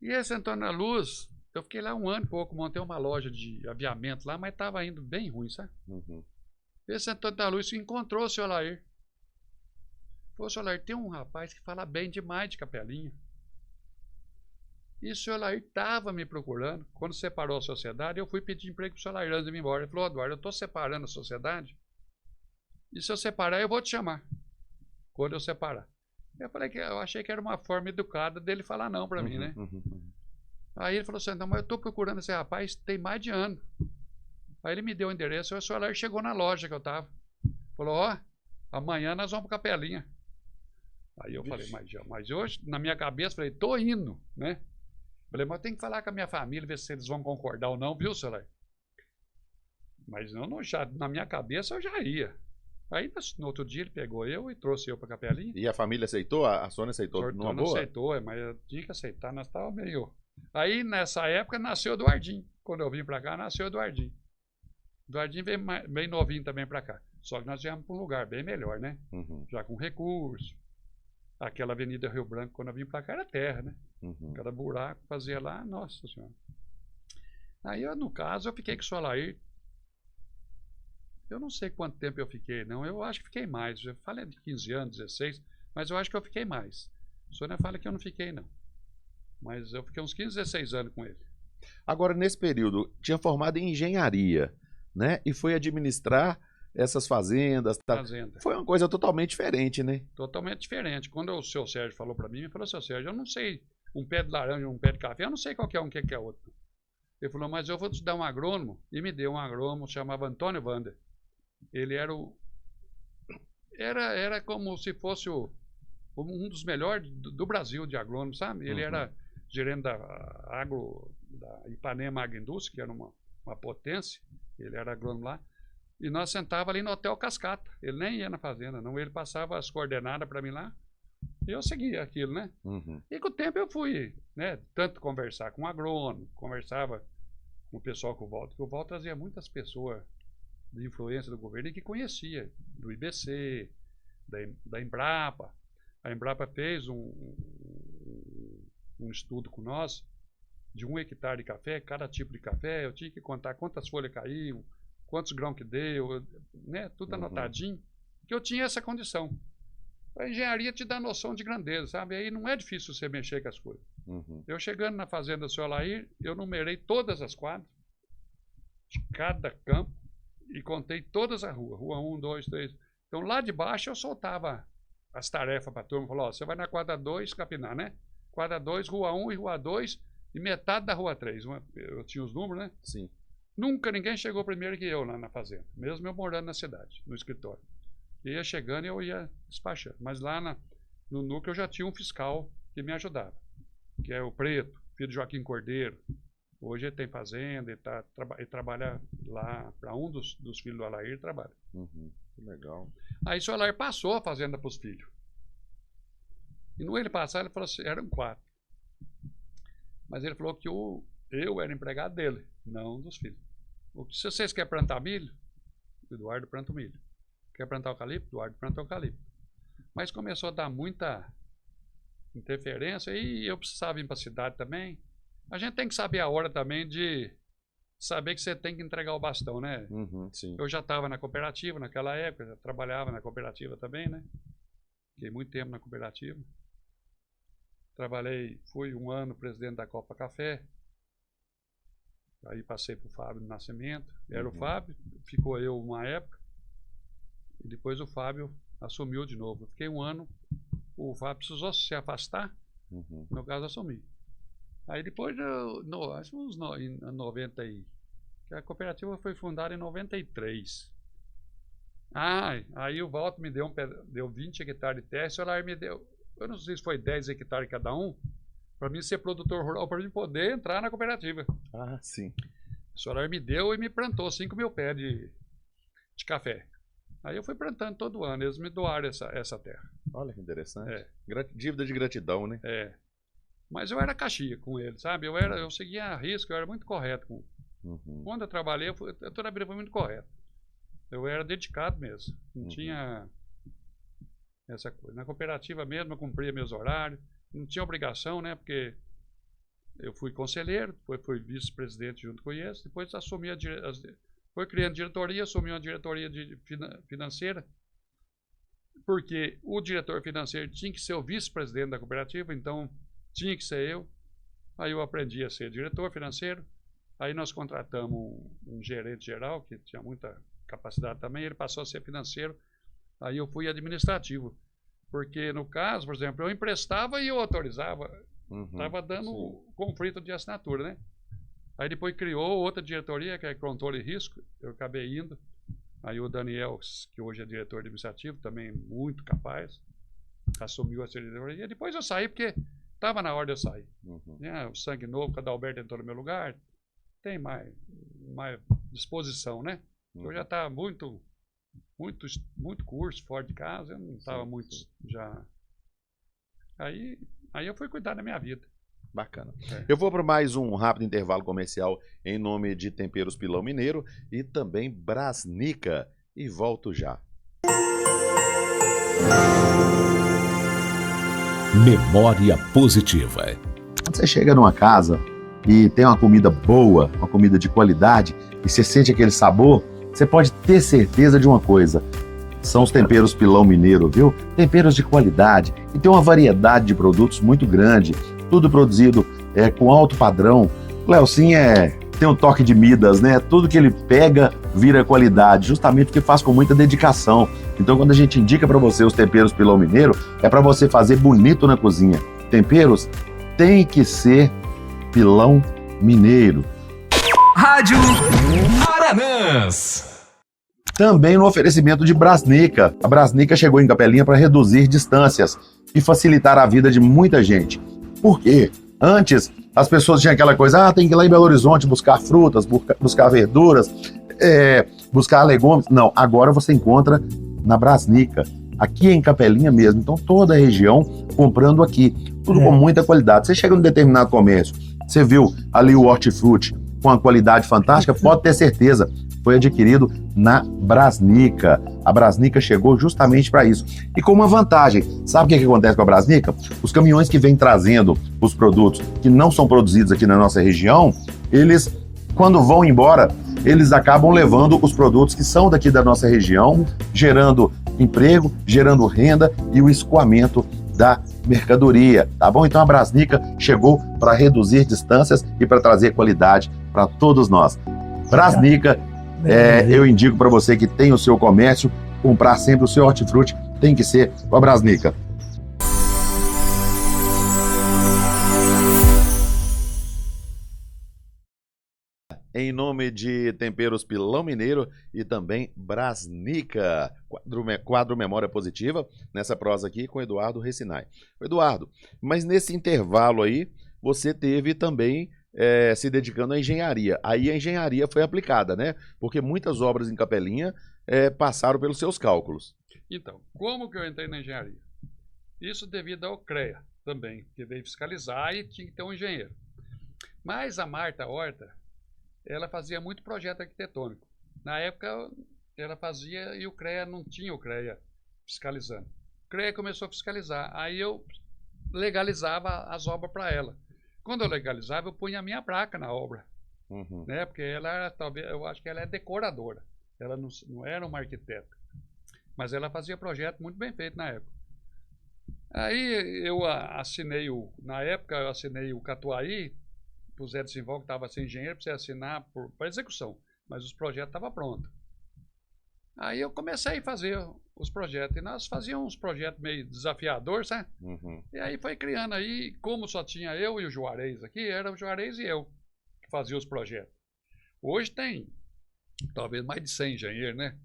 E esse Antônio da Luz, eu fiquei lá 1 ano e pouco, montei uma loja de aviamento lá, mas estava indo bem ruim, sabe? Esse Antônio da Luz encontrou o senhor Lair. Falou, senhor Lair, tem um rapaz que fala bem demais de Capelinha. E o senhor Lair estava me procurando. Quando separou a sociedade, eu fui pedir emprego para o senhor Lair antes de ir embora. Ele falou, Eduardo, eu estou separando a sociedade. E se eu separar, eu vou te chamar. Quando eu separar. Eu falei que eu achei que era uma forma educada dele falar não para mim, né? Aí ele falou assim, não, mas eu estou procurando esse rapaz tem mais de ano. Aí ele me deu o endereço, e o senhor Lair chegou na loja que eu estava. Falou, amanhã nós vamos para Capelinha. Aí eu falei, mas hoje, na minha cabeça, falei, tô indo, né? Falei, mas eu tenho que falar com a minha família, ver se eles vão concordar ou não, viu, senhor? Mas na minha cabeça eu já ia. Aí no outro dia ele pegou eu e trouxe eu para Capelinha. E a família aceitou? A Sônia aceitou numa boa? Não aceitou, mas eu tinha que aceitar, nós estávamos meio... Aí nessa época nasceu o Eduardinho. Quando eu vim para cá, nasceu o Eduardinho. O Eduardinho veio bem novinho também para cá. Só que nós viemos para um lugar bem melhor, né? Já com recurso. Aquela Avenida Rio Branco, quando eu vim para cá, era terra, né? Cada buraco fazia lá, nossa senhora. Aí, no caso, eu fiquei com o senhor Lair. Eu não sei quanto tempo eu fiquei, não. Eu acho que fiquei mais. Eu falei de 15 anos, 16, mas eu acho que eu fiquei mais. A Sônia fala que eu não fiquei, não. Mas eu fiquei uns 15, 16 anos com ele. Agora, nesse período, tinha formado em engenharia, né? E foi administrar essas fazendas. Foi uma coisa totalmente diferente, né? Totalmente diferente. Quando o seu Sérgio falou para mim, ele falou, seu Sérgio, eu não sei um pé de laranja, um pé de café, eu não sei qual que é um, que é outro. Ele falou, mas eu vou te dar um agrônomo. E me deu um agrônomo, chamava Antônio Wander. Ele era era como se fosse um dos melhores do Brasil de agrônomo, sabe? Ele era gerente da Ipanema Agroindústria, que era uma potência. Ele era agrônomo lá. E nós sentávamos ali no Hotel Cascata. Ele nem ia na fazenda, não. Ele passava as coordenadas para mim lá. E eu seguia aquilo, né? E com o tempo eu fui, né? Tanto conversar com o agrônomo, conversava com o pessoal com o Walter. Porque o Walter trazia muitas pessoas de influência do governo e que conhecia, do IBC, da Embrapa. A Embrapa fez um estudo com nós de 1 hectare de café, cada tipo de café, eu tinha que contar quantas folhas caíam, quantos grãos que deu, né? Tudo anotadinho, que eu tinha essa condição. A engenharia te dá noção de grandeza, sabe? Aí não é difícil você mexer com as coisas. Eu chegando na fazenda do seu Alair, eu numerei todas as quadras de cada campo e contei todas as ruas. Rua 1, 2, 3. Então lá de baixo eu soltava as tarefas para a turma. Falou, ó, você vai na quadra 2 capinar, né? Quadra 2, rua 1 e rua 2 e metade da rua 3. Eu tinha os números, né? Sim. Nunca ninguém chegou primeiro que eu lá na fazenda. Mesmo eu morando na cidade, no escritório. Ia chegando e eu ia despachando. Mas lá no núcleo eu já tinha um fiscal que me ajudava, que é o Preto, filho de Joaquim Cordeiro. Hoje ele tem fazenda e trabalha lá, para um dos filhos do Alair, trabalha. Que legal. Aí o seu Alair passou a fazenda para os filhos. E no ele passar, ele falou assim, eram 4. Mas ele falou que eu era empregado dele, não dos filhos. Se vocês querem plantar milho, o Eduardo planta o milho. Quer plantar eucalipto? Eduardo planta eucalipto. Mas começou a dar muita interferência e eu precisava ir para a cidade também. A gente tem que saber a hora também de saber que você tem que entregar o bastão, né? Sim. Eu já estava na cooperativa naquela época, já trabalhava na cooperativa também, né? Fiquei muito tempo na cooperativa. Fui 1 ano presidente da Copa Café. Aí passei para o Fábio Nascimento. Era o Fábio, ficou eu uma época. E depois o Fábio assumiu de novo. Eu fiquei 1 ano, o Fábio precisou se afastar, no caso assumi. Aí depois, acho que uns 90 a cooperativa foi fundada em 93. Aí o Walter me deu 20 hectares de terra, o senhor me deu, eu não sei se foi 10 hectares cada um, para mim ser produtor rural, para mim poder entrar na cooperativa. Sim. O senhor me deu e me plantou 5 mil pés de café. Aí eu fui plantando todo ano, eles me doaram essa terra. Olha que interessante. Dívida de gratidão, né? Mas eu era caxias com ele, sabe? Eu seguia a risco, eu era muito correto com. Quando eu trabalhei, toda a vida foi muito correto. Eu era dedicado mesmo, não tinha essa coisa. Na cooperativa mesmo, eu cumpria meus horários, não tinha obrigação, né? Porque eu fui conselheiro, depois fui vice-presidente junto com eles, depois assumi foi criando diretoria, assumi uma diretoria financeira, porque o diretor financeiro tinha que ser o vice-presidente da cooperativa, então tinha que ser eu. Aí eu aprendi a ser diretor financeiro. Aí nós contratamos um gerente geral, que tinha muita capacidade também, ele passou a ser financeiro. Aí eu fui administrativo. Porque no caso, por exemplo, eu emprestava e eu autorizava. Estava dando conflito de assinatura, né? Aí depois criou outra diretoria, que é controle de risco, eu acabei indo. Aí o Daniel, que hoje é diretor administrativo, também muito capaz, assumiu essa diretoria. Depois eu saí, porque estava na hora de eu sair. O sangue novo, cada Alberto entrou no meu lugar, tem mais disposição, né? Eu já estava muito curso fora de casa, eu não estava muito já. Aí eu fui cuidar da minha vida. Bacana. Eu vou para mais um rápido intervalo comercial em nome de Temperos Pilão Mineiro e também Brasnica. E volto já. Memória positiva. Quando você chega numa casa e tem uma comida boa, uma comida de qualidade, e você sente aquele sabor, você pode ter certeza de uma coisa: são os temperos Pilão Mineiro, viu? Temperos de qualidade e tem uma variedade de produtos muito grande, tudo produzido com alto padrão. O Leocim tem um toque de Midas, né? Tudo que ele pega vira qualidade, justamente porque faz com muita dedicação. Então, quando a gente indica para você os temperos Pilão Mineiro, é para você fazer bonito na cozinha. Temperos tem que ser Pilão Mineiro. Rádio Aranãs. Também no oferecimento de Brasnica. A Brasnica chegou em Capelinha para reduzir distâncias e facilitar a vida de muita gente. Por quê? Antes, as pessoas tinham aquela coisa, tem que ir lá em Belo Horizonte buscar frutas, buscar verduras, buscar legumes. Não, agora você encontra na Brasnica, aqui em Capelinha mesmo. Então, toda a região comprando aqui, tudo com muita qualidade. Você chega num determinado comércio, você viu ali o hortifruti com uma qualidade fantástica, pode ter certeza, foi adquirido na Brasnica. A Brasnica chegou justamente para isso. E com uma vantagem, sabe o que acontece com a Brasnica? Os caminhões que vêm trazendo os produtos que não são produzidos aqui na nossa região, eles, quando vão embora, eles acabam levando os produtos que são daqui da nossa região, gerando emprego, gerando renda e o escoamento da mercadoria, tá bom? Então a Brasnica chegou para reduzir distâncias e para trazer qualidade para todos nós. Brasnica, eu indico para você que tem o seu comércio, comprar sempre o seu hortifruti tem que ser com a Brasnica. Em nome de Temperos Pilão Mineiro e também Brasnica, quadro Memória Positiva, nessa prosa aqui com Eduardo Recinai. Eduardo, mas nesse intervalo aí, você teve também se dedicando à engenharia. Aí a engenharia foi aplicada, né? Porque muitas obras em Capelinha passaram pelos seus cálculos. Então, como que eu entrei na engenharia? Isso devido ao CREA também, que veio fiscalizar e tinha que ter um engenheiro. Mas a Marta Horta, ela fazia muito projeto arquitetônico. Na época, ela fazia e o CREA não tinha o CREA fiscalizando. O CREA começou a fiscalizar. Aí eu legalizava as obras para ela. Quando eu legalizava, eu punha a minha placa na obra. Né? Porque ela era, talvez, eu acho que ela é decoradora. Ela não era uma arquiteta. Mas ela fazia projeto muito bem feito na época. Aí eu assinei na época eu assinei o Catuaí, o Zé de Simval, que estava sem engenheiro, para você assinar para execução, mas os projetos estavam prontos. Aí eu comecei a fazer os projetos, e nós fazíamos uns projetos meio desafiadores, sabe? E aí foi criando aí, como só tinha eu e o Juarez aqui, era o Juarez e eu que fazia os projetos. Hoje tem talvez mais de 100 engenheiros, né?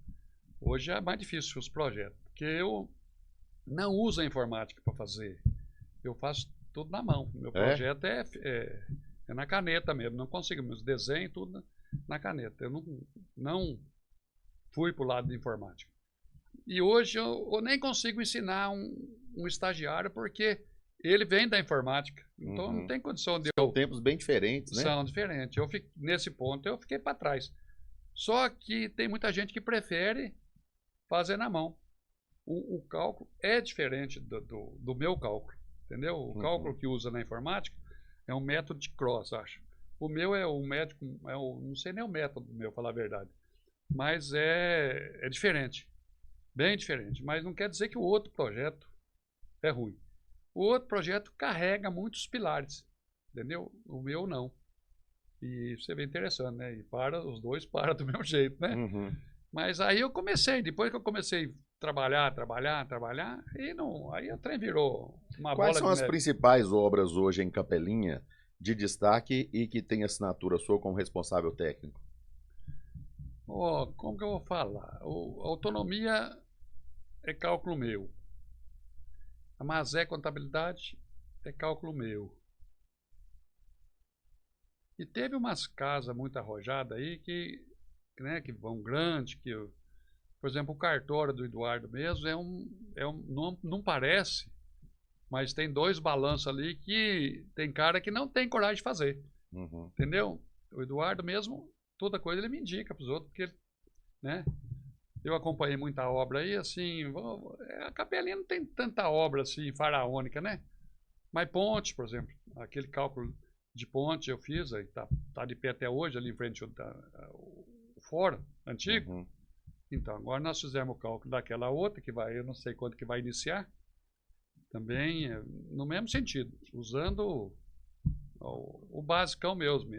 Hoje é mais difícil os projetos, porque eu não uso a informática para fazer, eu faço tudo na mão. Meu projeto é na caneta mesmo, não consigo, meus desenhos, tudo na caneta. Eu não fui para o lado de informática. E hoje eu nem consigo ensinar um estagiário, porque ele vem da informática. Então não tem condição de São tempos bem diferentes, né? São diferentes. Nesse ponto eu fiquei para trás. Só que tem muita gente que prefere fazer na mão. O cálculo é diferente do meu cálculo, entendeu? O cálculo que usa na informática é um método de cross, acho. O meu é o médico, não sei nem o método meu, falar a verdade. Mas é diferente, bem diferente. Mas não quer dizer que o outro projeto é ruim. O outro projeto carrega muitos pilares, entendeu? O meu não. E isso é bem interessante, né? E os dois param do mesmo jeito, né? Mas aí eu comecei, depois que eu comecei a trabalhar, aí o trem virou uma bola de neve. Quais são as principais obras hoje em Capelinha de destaque e que tem assinatura sua como responsável técnico? Como que eu vou falar? A autonomia é cálculo meu. A Mazé Contabilidade é cálculo meu. E teve umas casas muito arrojadas aí que vão grande, por exemplo, o cartório do Eduardo mesmo não parece, mas tem 2 balanços ali que tem cara que não tem coragem de fazer. Entendeu? O Eduardo mesmo, toda coisa ele me indica para os outros, porque, né? Eu acompanhei muita obra aí, assim, a Capelinha não tem tanta obra assim, faraônica, né? Mas ponte, por exemplo, aquele cálculo de ponte eu fiz, aí tá de pé até hoje, ali em frente ao fórum antigo. Então, agora nós fizemos o cálculo daquela outra, eu não sei quando que vai iniciar, também no mesmo sentido, usando o basicão mesmo.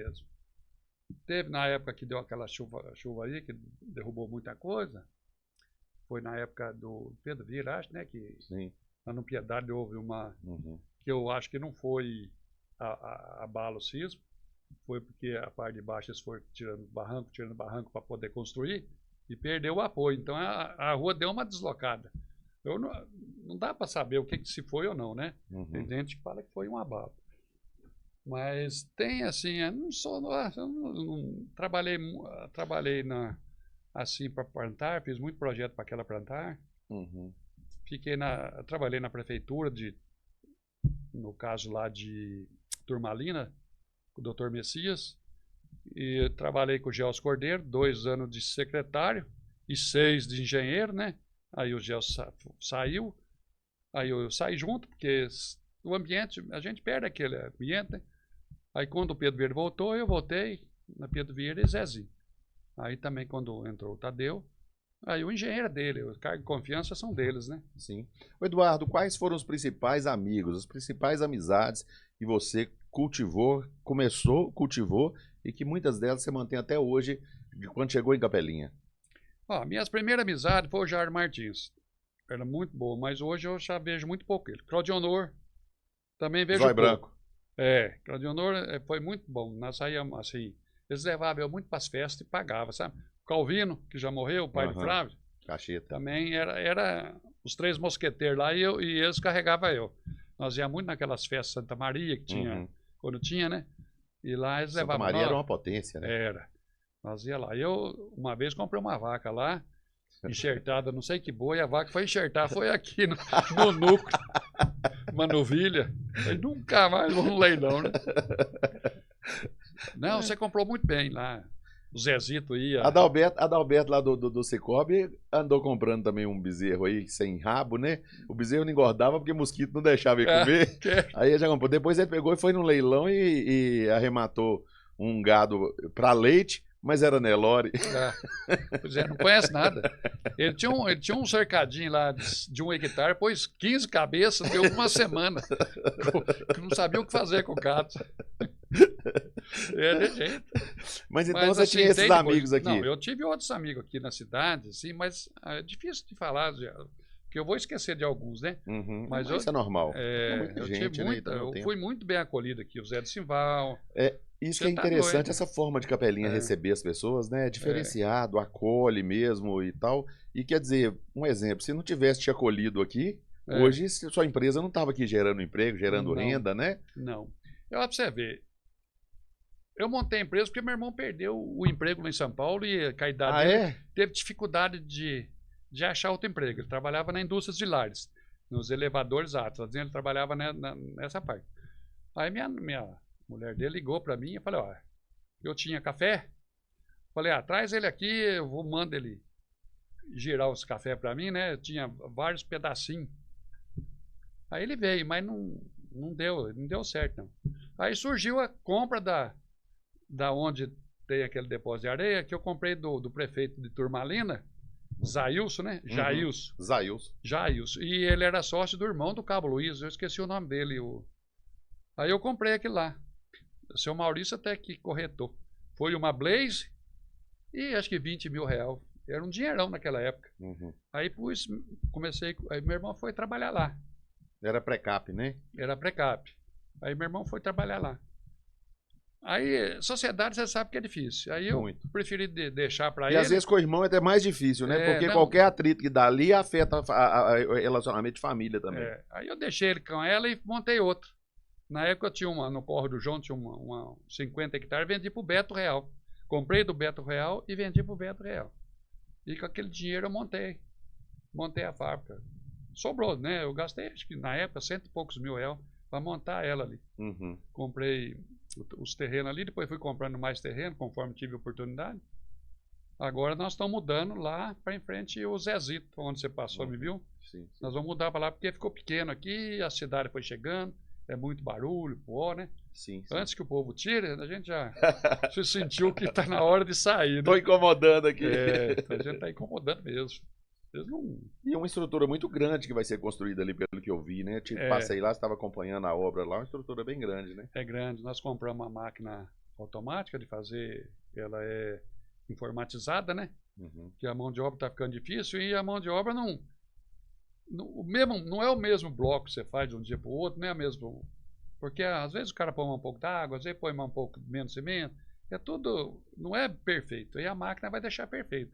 Teve na época que deu aquela chuva aí, que derrubou muita coisa, foi na época do Pedro Vieira, acho, né, que lá no Piedade houve uma, que eu acho que não foi abalo o sismo, foi porque a parte de baixo eles foram tirando barranco para poder construir e perdeu o apoio. Então a rua deu uma deslocada. Não dá para saber o que se foi ou não, né? Tem gente que fala que foi um abalo. Mas tem assim, eu não trabalhei assim para plantar, fiz muito projeto para aquela plantar. Trabalhei na prefeitura no caso lá de Turmalina, com o Dr. Messias, E trabalhei com o Gelson Cordeiro, 2 anos de secretário e 6 de engenheiro, né? Aí o Gelson saiu, aí eu saí junto, porque o ambiente, a gente perde aquele ambiente, né? Aí quando o Pedro Vieira voltou, eu voltei na Pedro Vieira e Zezinho. Aí também quando entrou o Tadeu, aí o engenheiro é dele, o cargo de confiança são deles, né? Sim. Ô, Eduardo, quais foram os principais amigos, as principais amizades que você cultivou e que muitas delas você mantém até hoje, de quando chegou em Capelinha? Ó, minhas primeiras amizades foi o Jair Martins. Era muito boa, mas hoje eu já vejo muito pouco ele. Claudio Honor, também vejo Zóio pouco. Branco. Claudio Honor foi muito bom. Nós saíamos assim, eles levavam eu muito para as festas e pagavam, sabe? Calvino, que já morreu, o pai do Aham. Flávio, Cacheta. também era os 3 mosqueteiros lá e eles carregavam eu. Nós íamos muito naquelas festas Santa Maria, que tinha, Uhum. quando tinha, né? E lá eles Santa levavam Maria nós. era uma potência, né? Era. Nós ia lá. Eu, uma vez, comprei uma vaca lá, enxertada, não sei que boi, a vaca foi enxertar, foi aqui no núcleo, uma novilha. Falei, nunca mais vou no leilão, né? Não, você comprou muito bem lá. O Zezito ia. Adalberto lá do Cicobi andou comprando também um bezerro aí sem rabo, né? O bezerro não engordava porque mosquito não deixava ele comer. Aí ele já comprou. Depois ele pegou e foi num leilão e arrematou um gado para leite, mas era Nelore. Pois é, não conhece nada. Ele tinha um cercadinho lá de 1 hectare, pôs 15 cabeças, deu uma semana. Que não sabia o que fazer com o gado. É de jeito. Mas então Mas, você assim, tinha esses tem depois- amigos aqui. Não, eu tive outros amigos aqui na cidade, sim, mas é difícil de falar, porque eu vou esquecer de alguns, né? Uhum. Mas Isso é normal. É, Tem muita eu gente, tive né? muito, Então não eu tem- fui muito bem acolhido aqui, o Zé de Simval. Isso Você que é tá interessante, doido. essa forma de Capelinha É. receber as pessoas, né? É diferenciado, acolhe mesmo e tal. E quer dizer, um exemplo, se não tivesse te acolhido aqui, É. hoje sua empresa não estava aqui gerando emprego, gerando Não. renda, né? Não. Eu, pra você ver, eu montei a empresa porque meu irmão perdeu o emprego lá em São Paulo e com a idade Ah, dele é? teve dificuldade de achar outro emprego. Ele trabalhava na indústria de Lares, nos elevadores Atlas, ele trabalhava nessa parte. Aí minha mulher dele ligou para mim e falei, ó, eu tinha café, falei, traz ele aqui, mando ele girar os cafés para mim, né? Eu tinha vários pedacinhos. Aí ele veio, mas não deu certo, não. Aí surgiu a compra da onde tem aquele depósito de areia, que eu comprei do prefeito de Turmalina, Zailson, né? Jailson. Zailson. E ele era sócio do irmão do Cabo Luiz, eu esqueci o nome dele. Aí eu comprei aquilo lá. O seu Maurício até que corretou. Foi uma Blaze e acho que 20 mil reais. Era um dinheirão naquela época. Uhum. Aí aí meu irmão foi trabalhar lá. Era pré-cap, né? Era pré-cap. Aí meu irmão foi trabalhar lá. Aí, sociedade, você sabe que é difícil. Aí eu Muito. preferi deixar para E ele. às vezes com o irmão é até mais difícil, né? É, Porque não. qualquer atrito que dá ali afeta o relacionamento de família também. Aí eu deixei ele com ela e montei outro. Na época eu tinha no Corro do João, tinha uma 50 hectares, vendi pro Beto Real. Comprei do Beto Real e vendi pro Beto Real. E com aquele dinheiro eu montei a fábrica. Sobrou, né? Eu gastei, acho que na época, 100 e poucos mil reais para montar ela ali. Uhum. Comprei os terrenos ali, depois fui comprando mais terreno, conforme tive oportunidade. Agora nós estamos mudando lá para em frente o Zezito, onde você passou, me viu? Sim. Nós vamos mudar para lá porque ficou pequeno aqui, a cidade foi chegando, é muito barulho, pó, né? Sim. Antes que o povo tire, a gente já se sentiu que está na hora de sair, né? Tô incomodando aqui. A gente está incomodando mesmo. Eles não... E é uma estrutura muito grande que vai ser construída ali, pelo que eu vi, né? Passei lá, estava acompanhando a obra lá, uma estrutura bem grande, né? É grande. Nós compramos uma máquina automática de fazer, ela é informatizada, né? Uhum. Que a mão de obra está ficando difícil e a mão de obra não é o mesmo bloco que você faz de um dia para o outro, não é o mesmo. Porque às vezes o cara põe um pouco d'água, às vezes põe um pouco menos cimento. É tudo, não é perfeito. E a máquina vai deixar perfeito.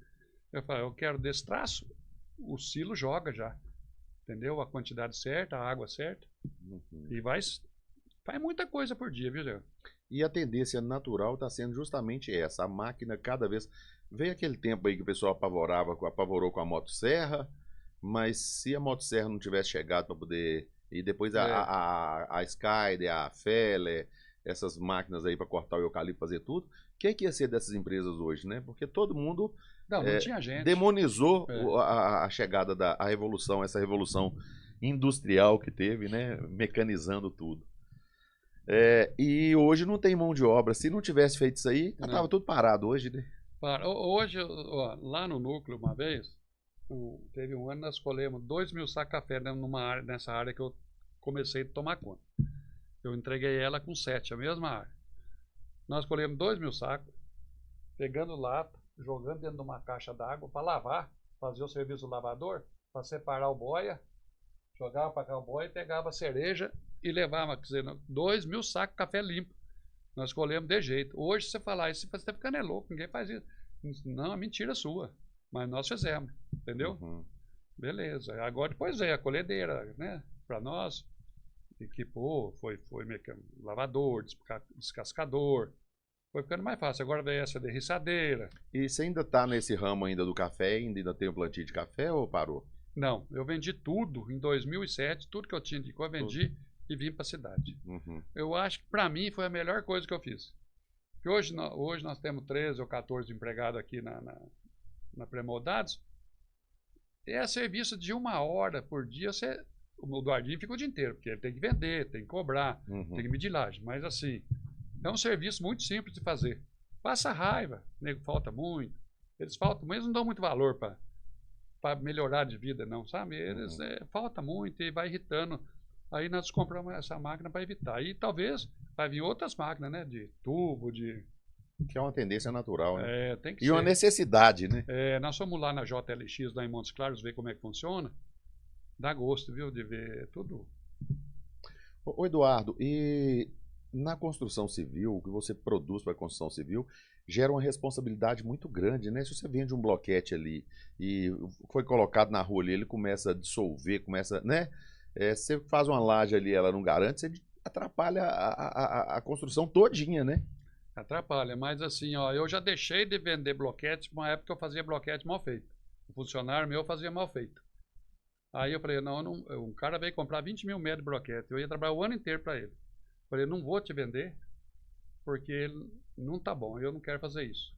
Eu falo, eu quero desse traço, o silo joga já. Entendeu? A quantidade certa, a água certa. Uhum. E faz muita coisa por dia, viu, Zé? E a tendência natural está sendo justamente essa. A máquina cada vez... Veio aquele tempo aí que o pessoal apavorou com a motosserra, mas se a motosserra não tivesse chegado para poder... E depois a Skyder, a Feller, essas máquinas aí para cortar o eucalipto, fazer tudo, o que ia ser dessas empresas hoje, né? Porque todo mundo Não tinha gente. demonizou a chegada da revolução, essa revolução industrial que teve, né? Mecanizando tudo. E hoje não tem mão de obra. Se não tivesse feito isso aí, estava tudo parado hoje, né? Hoje, lá no núcleo, uma vez, teve um ano nós colhemos 2.000 sacos de café nessa área que eu comecei a tomar conta. Eu entreguei ela com 7, a mesma área. Nós colhemos 2.000 sacos, pegando lata, jogando dentro de uma caixa d'água para lavar, fazer o serviço do lavador, para separar o boia, jogava para cá o boia, pegava a cereja e levava, quer dizer, 2.000 sacos de café limpo. Nós colhemos de jeito. Hoje, se você falar isso, você está ficando louco, ninguém faz isso. Não, é mentira sua. Mas nós fizemos, entendeu? Uhum. Beleza. Agora, depois veio a colhedeira, né? Para nós, equipou, foi lavador, descascador. Foi ficando mais fácil. Agora veio essa derriçadeira. E você ainda está nesse ramo ainda do café? Ainda tem o plantio de café ou parou? Não, eu vendi tudo em 2007, tudo que eu tinha de eu vendi e vim para a cidade. Uhum. Eu acho que para mim foi a melhor coisa que eu fiz. Porque hoje nós temos 13 ou 14 empregados aqui na Pré-Moldados. É serviço de 1 hora por dia. O Eduardinho fica o dia inteiro, porque ele tem que vender, tem que cobrar, tem que medir laje. Mas assim, é um serviço muito simples de fazer. Passa raiva, o nego falta muito. Eles faltam, mas não dão muito valor para melhorar de vida, não, sabe? Eles falta muito e vai irritando. Aí nós compramos essa máquina para evitar. E talvez vai vir outras máquinas, né? De tubo, Que é uma tendência natural, né? Tem que E ser. uma necessidade, né? Nós fomos lá na JLX, lá em Montes Claros, ver como é que funciona. Dá gosto, viu? De ver tudo. Ô Eduardo, e na construção civil, o que você produz para a construção civil, gera uma responsabilidade muito grande, né? Se você vende um bloquete ali e foi colocado na rua ali, ele começa a dissolver, começa, né? Você faz uma laje ali, ela não garante, você atrapalha a construção todinha, né? Atrapalha, mas assim, ó, eu já deixei de vender bloquete, uma época eu fazia bloquete mal feito. O funcionário meu fazia mal feito. Aí eu falei, um cara veio comprar 20 mil metros de bloquete, eu ia trabalhar o ano inteiro para ele. Falei, não vou te vender, porque ele não tá bom, eu não quero fazer isso.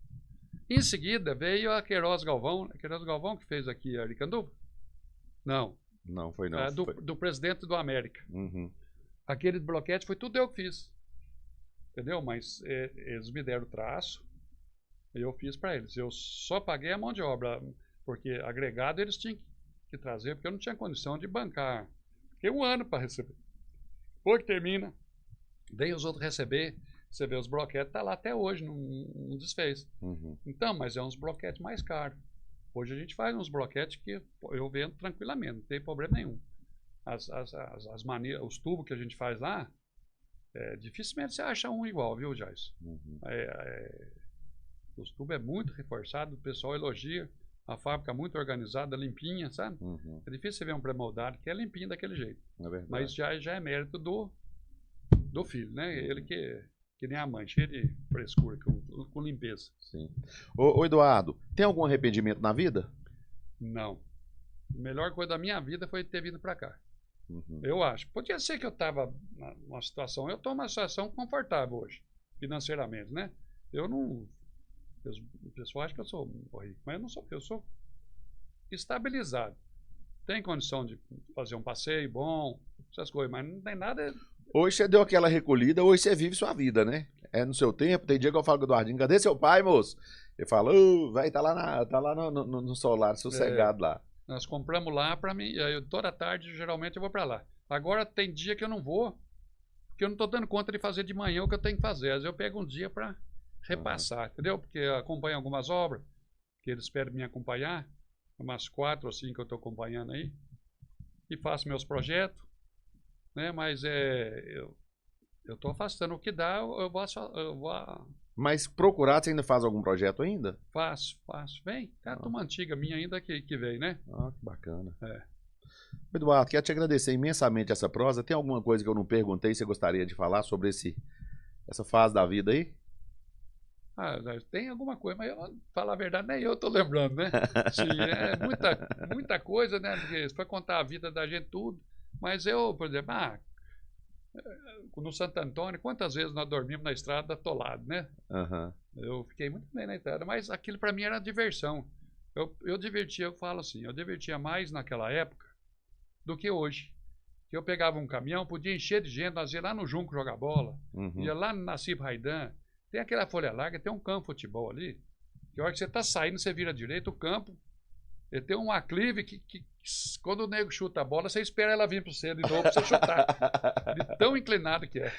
Em seguida, veio a Queiroz Galvão que fez aqui a Aricanduva? Não. Não, foi não. Do presidente do América. Uhum. Aquele bloquete foi tudo eu que fiz. Entendeu? Mas eles me deram o traço, eu fiz para eles. Eu só paguei a mão de obra, porque agregado eles tinham que trazer, porque eu não tinha condição de bancar. Fiquei 1 ano para receber. Depois que termina, vem os outros receber. Você vê os bloquetes, tá lá até hoje, não desfez. Uhum. Então, mas é uns bloquetes mais caros. Hoje a gente faz uns bloquetes que eu vendo tranquilamente, não tem problema nenhum. Os tubos que a gente faz lá, dificilmente você acha um igual, viu, Jais? Uhum. Os tubos é muito reforçado, o pessoal elogia. A fábrica muito organizada, limpinha, sabe? Uhum. É difícil você ver um pré-moldado que é limpinho daquele jeito. É verdade. Mas já é mérito do filho, né? Ele que nem a mãe, cheio de frescura, com limpeza. Sim. Ô Eduardo, tem algum arrependimento na vida? Não. A melhor coisa da minha vida foi ter vindo para cá. Uhum. Eu acho. Podia ser que eu estava numa situação... Eu estou numa situação confortável hoje, financeiramente, né? Eu não... O pessoal acha que eu sou rico, mas eu não sou. Eu sou estabilizado. Tem condição de fazer um passeio bom, essas coisas, mas não tem nada... Hoje você deu aquela recolhida, hoje você vive sua vida, né? É no seu tempo. Tem dia que eu falo com o Eduardinho, cadê seu pai, moço? Ele fala, vai, tá lá no solar, sossegado lá. Nós compramos lá para mim, toda tarde, geralmente eu vou para lá. Agora tem dia que eu não vou, porque eu não estou dando conta de fazer de manhã o que eu tenho que fazer. Às vezes eu pego um dia para repassar, entendeu? Porque eu acompanho algumas obras, que eles pedem me acompanhar, umas 4 ou 5 que eu estou acompanhando aí, e faço meus projetos, né? Mas eu estou afastando o que dá, eu vou... Mas procurado, você ainda faz algum projeto ainda? Faço. Vem, tem a turma antiga minha ainda que veio, né? Ah, que bacana. Eduardo, quero te agradecer imensamente essa prosa. Tem alguma coisa que eu não perguntei, você gostaria de falar sobre essa fase da vida aí? Tem alguma coisa, mas falar a verdade, nem eu tô lembrando, né? Sim, muita coisa, né? Porque você vai contar a vida da gente tudo. Mas eu, por exemplo, No Santo Antônio, quantas vezes nós dormimos na estrada atolado, né? Aham. Eu fiquei muito bem na estrada, mas aquilo para mim era diversão. Eu divertia, eu falo assim, eu divertia mais naquela época do que hoje. Que eu pegava um caminhão, podia encher de gente, nós ia lá no Junco jogar bola, ia lá no Nassib Raidan, tem aquela folha larga, tem um campo de futebol ali, que a hora que você está saindo, você vira à direita, o campo, ele tem um aclive que quando o nego chuta a bola, você espera ela vir para você de novo para você chutar. De tão inclinado que é.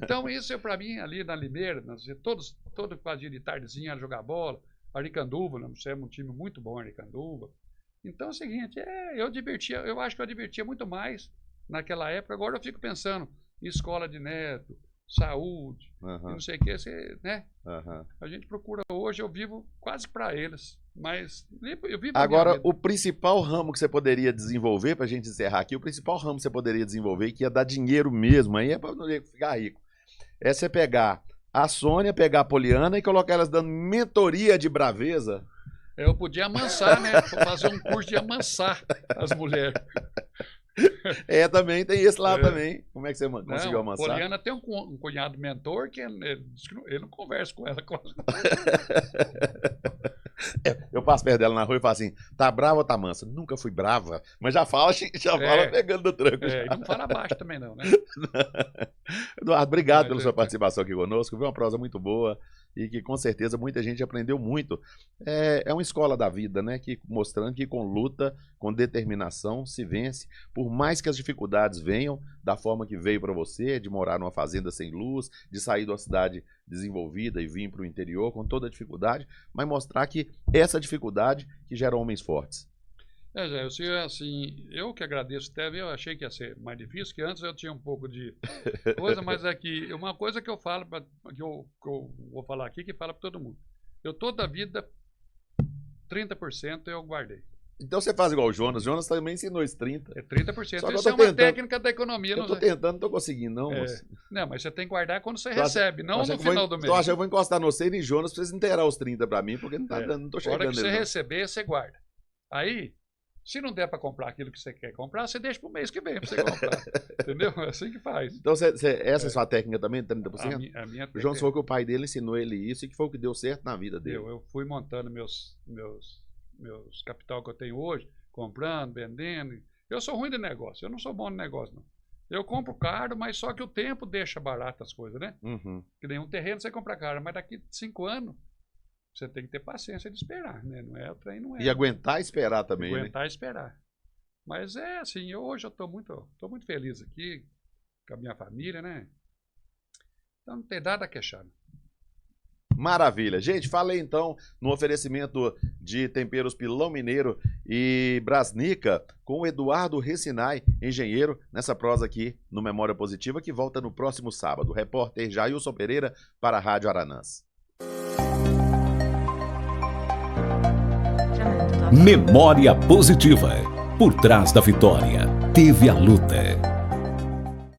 Então, isso para mim, ali na Limeira, todo quase de tardezinha a jogar bola, Aricanduva, nós temos um time muito bom, Aricanduva. Então é o seguinte, eu acho que eu divertia muito mais naquela época. Agora eu fico pensando em escola de neto, saúde, e não sei o que, né? A gente procura hoje, eu vivo quase para eles, mas eu vivo Agora, o principal ramo que você poderia desenvolver, para a gente encerrar aqui, o principal ramo que você poderia desenvolver, que ia dar dinheiro mesmo, aí é para não ficar rico, é você pegar a Sônia, pegar a Poliana e colocar elas dando mentoria de braveza. Eu podia amansar, né? Fazer um curso de amansar as mulheres. Também tem esse lá também. Como é que você conseguiu amansar? Poliana tem um cunhado mentor que ele diz que ele não conversa com ela. Eu passo perto dela na rua e falo assim, tá brava ou tá mansa? Nunca fui brava, mas já fala pegando do tranco. E não fala baixo também não, né? Eduardo, obrigado pela sua participação aqui conosco. Foi uma prosa muito boa e que com certeza muita gente aprendeu muito. É uma escola da vida, né? Mostrando que com luta, com determinação se vence, por mais que as dificuldades venham da forma que veio para você, de morar numa fazenda sem luz, de sair de uma cidade desenvolvida e vir para o interior com toda a dificuldade, mas mostrar que essa dificuldade que gera homens fortes. Eu que agradeço, Teve, eu achei que ia ser mais difícil, que antes eu tinha um pouco de coisa, mas é que uma coisa que eu falo, que eu vou falar aqui, que fala para todo mundo. Eu toda a vida, 30% eu guardei. Então você faz igual o Jonas. Jonas também ensinou esse 30%. É 30%. Isso é uma técnica da economia. Eu tô tentando, não tô conseguindo, não, moço. Não, mas você tem que guardar quando você recebe, não no final do mês. Eu acho que eu vou encostar no você e Jonas pra vocês inteirar os 30 pra mim, porque não tá dando, não tô chegando. A hora que você receber, você guarda. Aí, se não der pra comprar aquilo que você quer comprar, você deixa pro mês que vem pra você comprar. Entendeu? É assim que faz. Então, essa é a sua técnica também, 30%? A minha o Jonas falou que o pai dele ensinou ele isso e que foi o que deu certo na vida dele. Eu fui montando meus capital que eu tenho hoje, comprando, vendendo. Eu sou ruim de negócio, eu não sou bom de negócio, não. Eu compro caro, mas só que o tempo deixa barato as coisas, né? Que nem um terreno você compra caro, mas daqui 5 anos você tem que ter paciência de esperar, né? Não é, o trem não é. E aguentar esperar também, aguentar esperar. Mas é assim, hoje eu tô muito feliz aqui com a minha família, né? Então não tem nada a queixar. Maravilha. Gente, falei então no oferecimento de temperos Pilão Mineiro e Brasnica com o Eduardo Recinai, engenheiro, nessa prosa aqui no Memória Positiva, que volta no próximo sábado. Repórter Jailson Pereira para a Rádio Aranãs. Memória Positiva. Por trás da vitória, teve a luta.